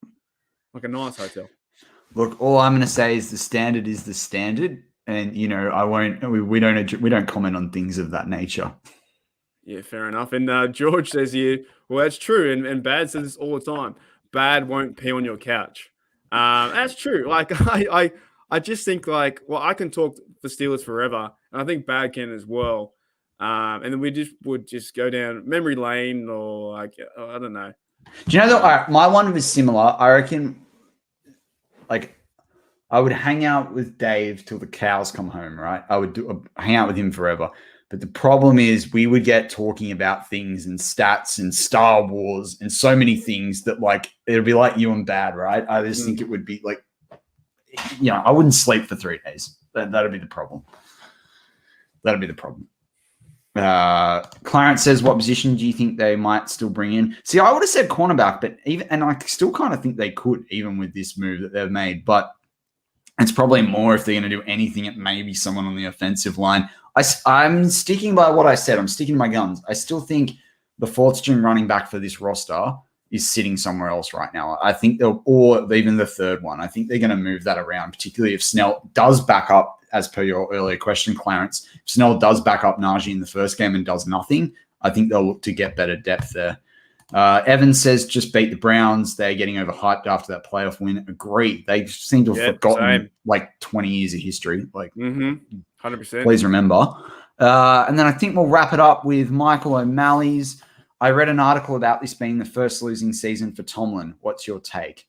like a nice hotel. Look, all I'm going to say is the standard is the standard, and I won't. We don't comment on things of that nature. Yeah, fair enough. And George says here, well, that's true. And Bad says this all the time. Bad won't pee on your couch. That's true. I just think I can talk for Steelers forever, and I think Bad can as well. And then we would just go down memory lane or I don't know. Do you know that my one was similar? I reckon I would hang out with Dave till the cows come home, right? I would hang out with him forever. But the problem is we would get talking about things and stats and Star Wars and so many things that it would be like you and Bad, right? I just think it would be I wouldn't sleep for 3 days. That'd be the problem. Clarence says, what position do you think they might still bring in? See, I would have said cornerback, but I still kind of think they could, even with this move that they've made. But it's probably more if they're going to do anything, it may be someone on the offensive line. I'm sticking by what I said. I'm sticking to my guns. I still think the fourth string running back for this roster is sitting somewhere else right now. I think or even the third one. I think they're going to move that around, particularly if Snell does back up, as per your earlier question, Clarence. If Snell does back up Najee in the first game and does nothing, I think they'll look to get better depth there. Evan says, just beat the Browns. They're getting overhyped after that playoff win. Agree. They seem to have forgotten like 20 years of history. Like, 100%. Please remember. And then I think we'll wrap it up with Michael O'Malley's. I read an article about this being the first losing season for Tomlin. What's your take?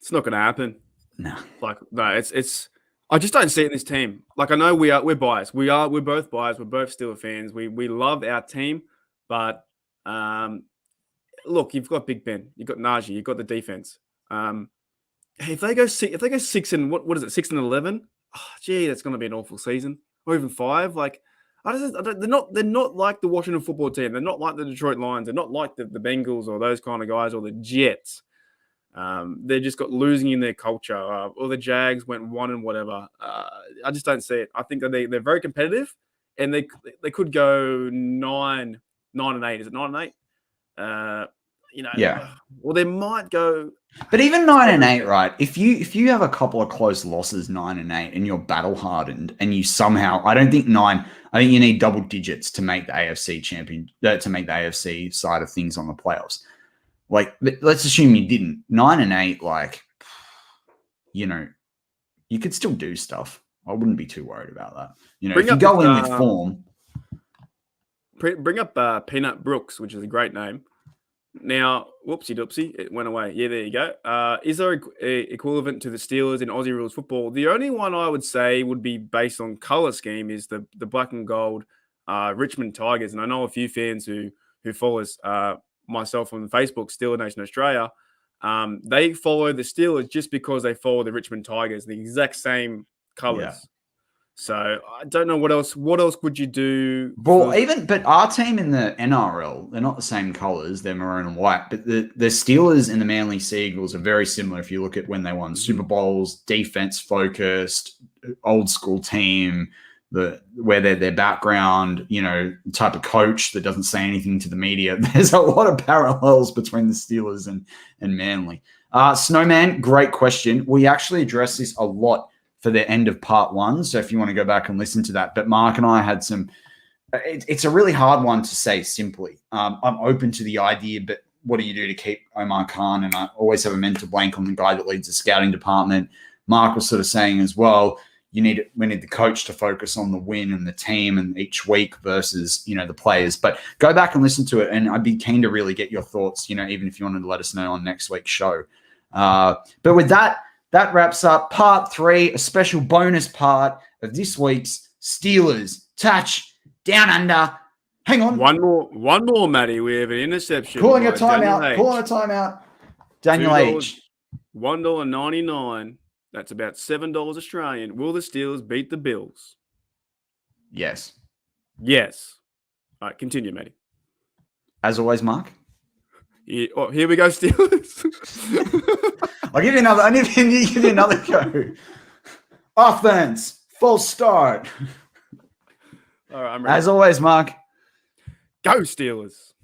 It's not going to happen. No. It's. I just don't see it in this team. Like, I know we're biased. We're both biased. We're both Steelers fans. We love our team, but look, you've got Big Ben, you've got Najee, you've got the defense. If they go 6 and what is it, 6-11? Oh, gee, that's going to be an awful season, or even 5. Like, they're not like the Washington football team. They're not like the Detroit Lions. They're not like the Bengals or those kind of guys or the Jets. They just got losing in their culture. Or the Jags went 1 and whatever. I just don't see it. I think that they're very competitive, and they could go 9 and 8. Is it 9 and 8? Yeah. Well, they might go. But even 9 and 8, right? If you have a couple of close losses, 9 and 8, and you're battle hardened, and you somehow, I don't think 9. I think you need double digits to make the AFC to make the AFC side of things on the playoffs. Like, let's assume you didn't. 9 and 8, like, you could still do stuff. I wouldn't be too worried about that. If you go in with form. Bring up Peanut Brooks, which is a great name. Now, whoopsie doopsie, it went away. Yeah, there you go. Is there equivalent to the Steelers in Aussie rules football? The only one I would say would be based on color scheme is the black and gold Richmond Tigers. And I know a few fans who follow us, myself on Facebook, Steeler Nation Australia, they follow the Steelers just because they follow the Richmond Tigers, the exact same colors. Yeah. So I don't know what else. What else would you do? Well, but our team in the NRL, they're not the same colors. They're maroon and white. But the Steelers and the Manly Sea Eagles are very similar. If you look at when they won Super Bowls, defense focused, old school team, where their background, type of coach that doesn't say anything to the media. There's a lot of parallels between the Steelers and Manly. Snowman, great question. We actually addressed this a lot for the end of part 1. So if you want to go back and listen to that, but Mark and I had it's a really hard one to say simply. I'm open to the idea, but what do you do to keep Omar Khan? And I always have a mental blank on the guy that leads the scouting department. Mark was sort of saying as well, we need the coach to focus on the win and the team and each week versus, the players. But go back and listen to it. And I'd be keen to really get your thoughts, even if you wanted to let us know on next week's show. But with that wraps up part 3, a special bonus part of this week's Steelers Touch Down Under. Hang on. One more, Matty. We have an interception. Calling a timeout. Daniel H. $1.99. That's about $7 Australian. Will the Steelers beat the Bills? Yes. All right, continue, Matty. As always, Mark. Yeah, here we go, Steelers. I'll give you another. I need to give you another go. Offense, false start. All right, I'm ready. As always, Mark. Go Steelers.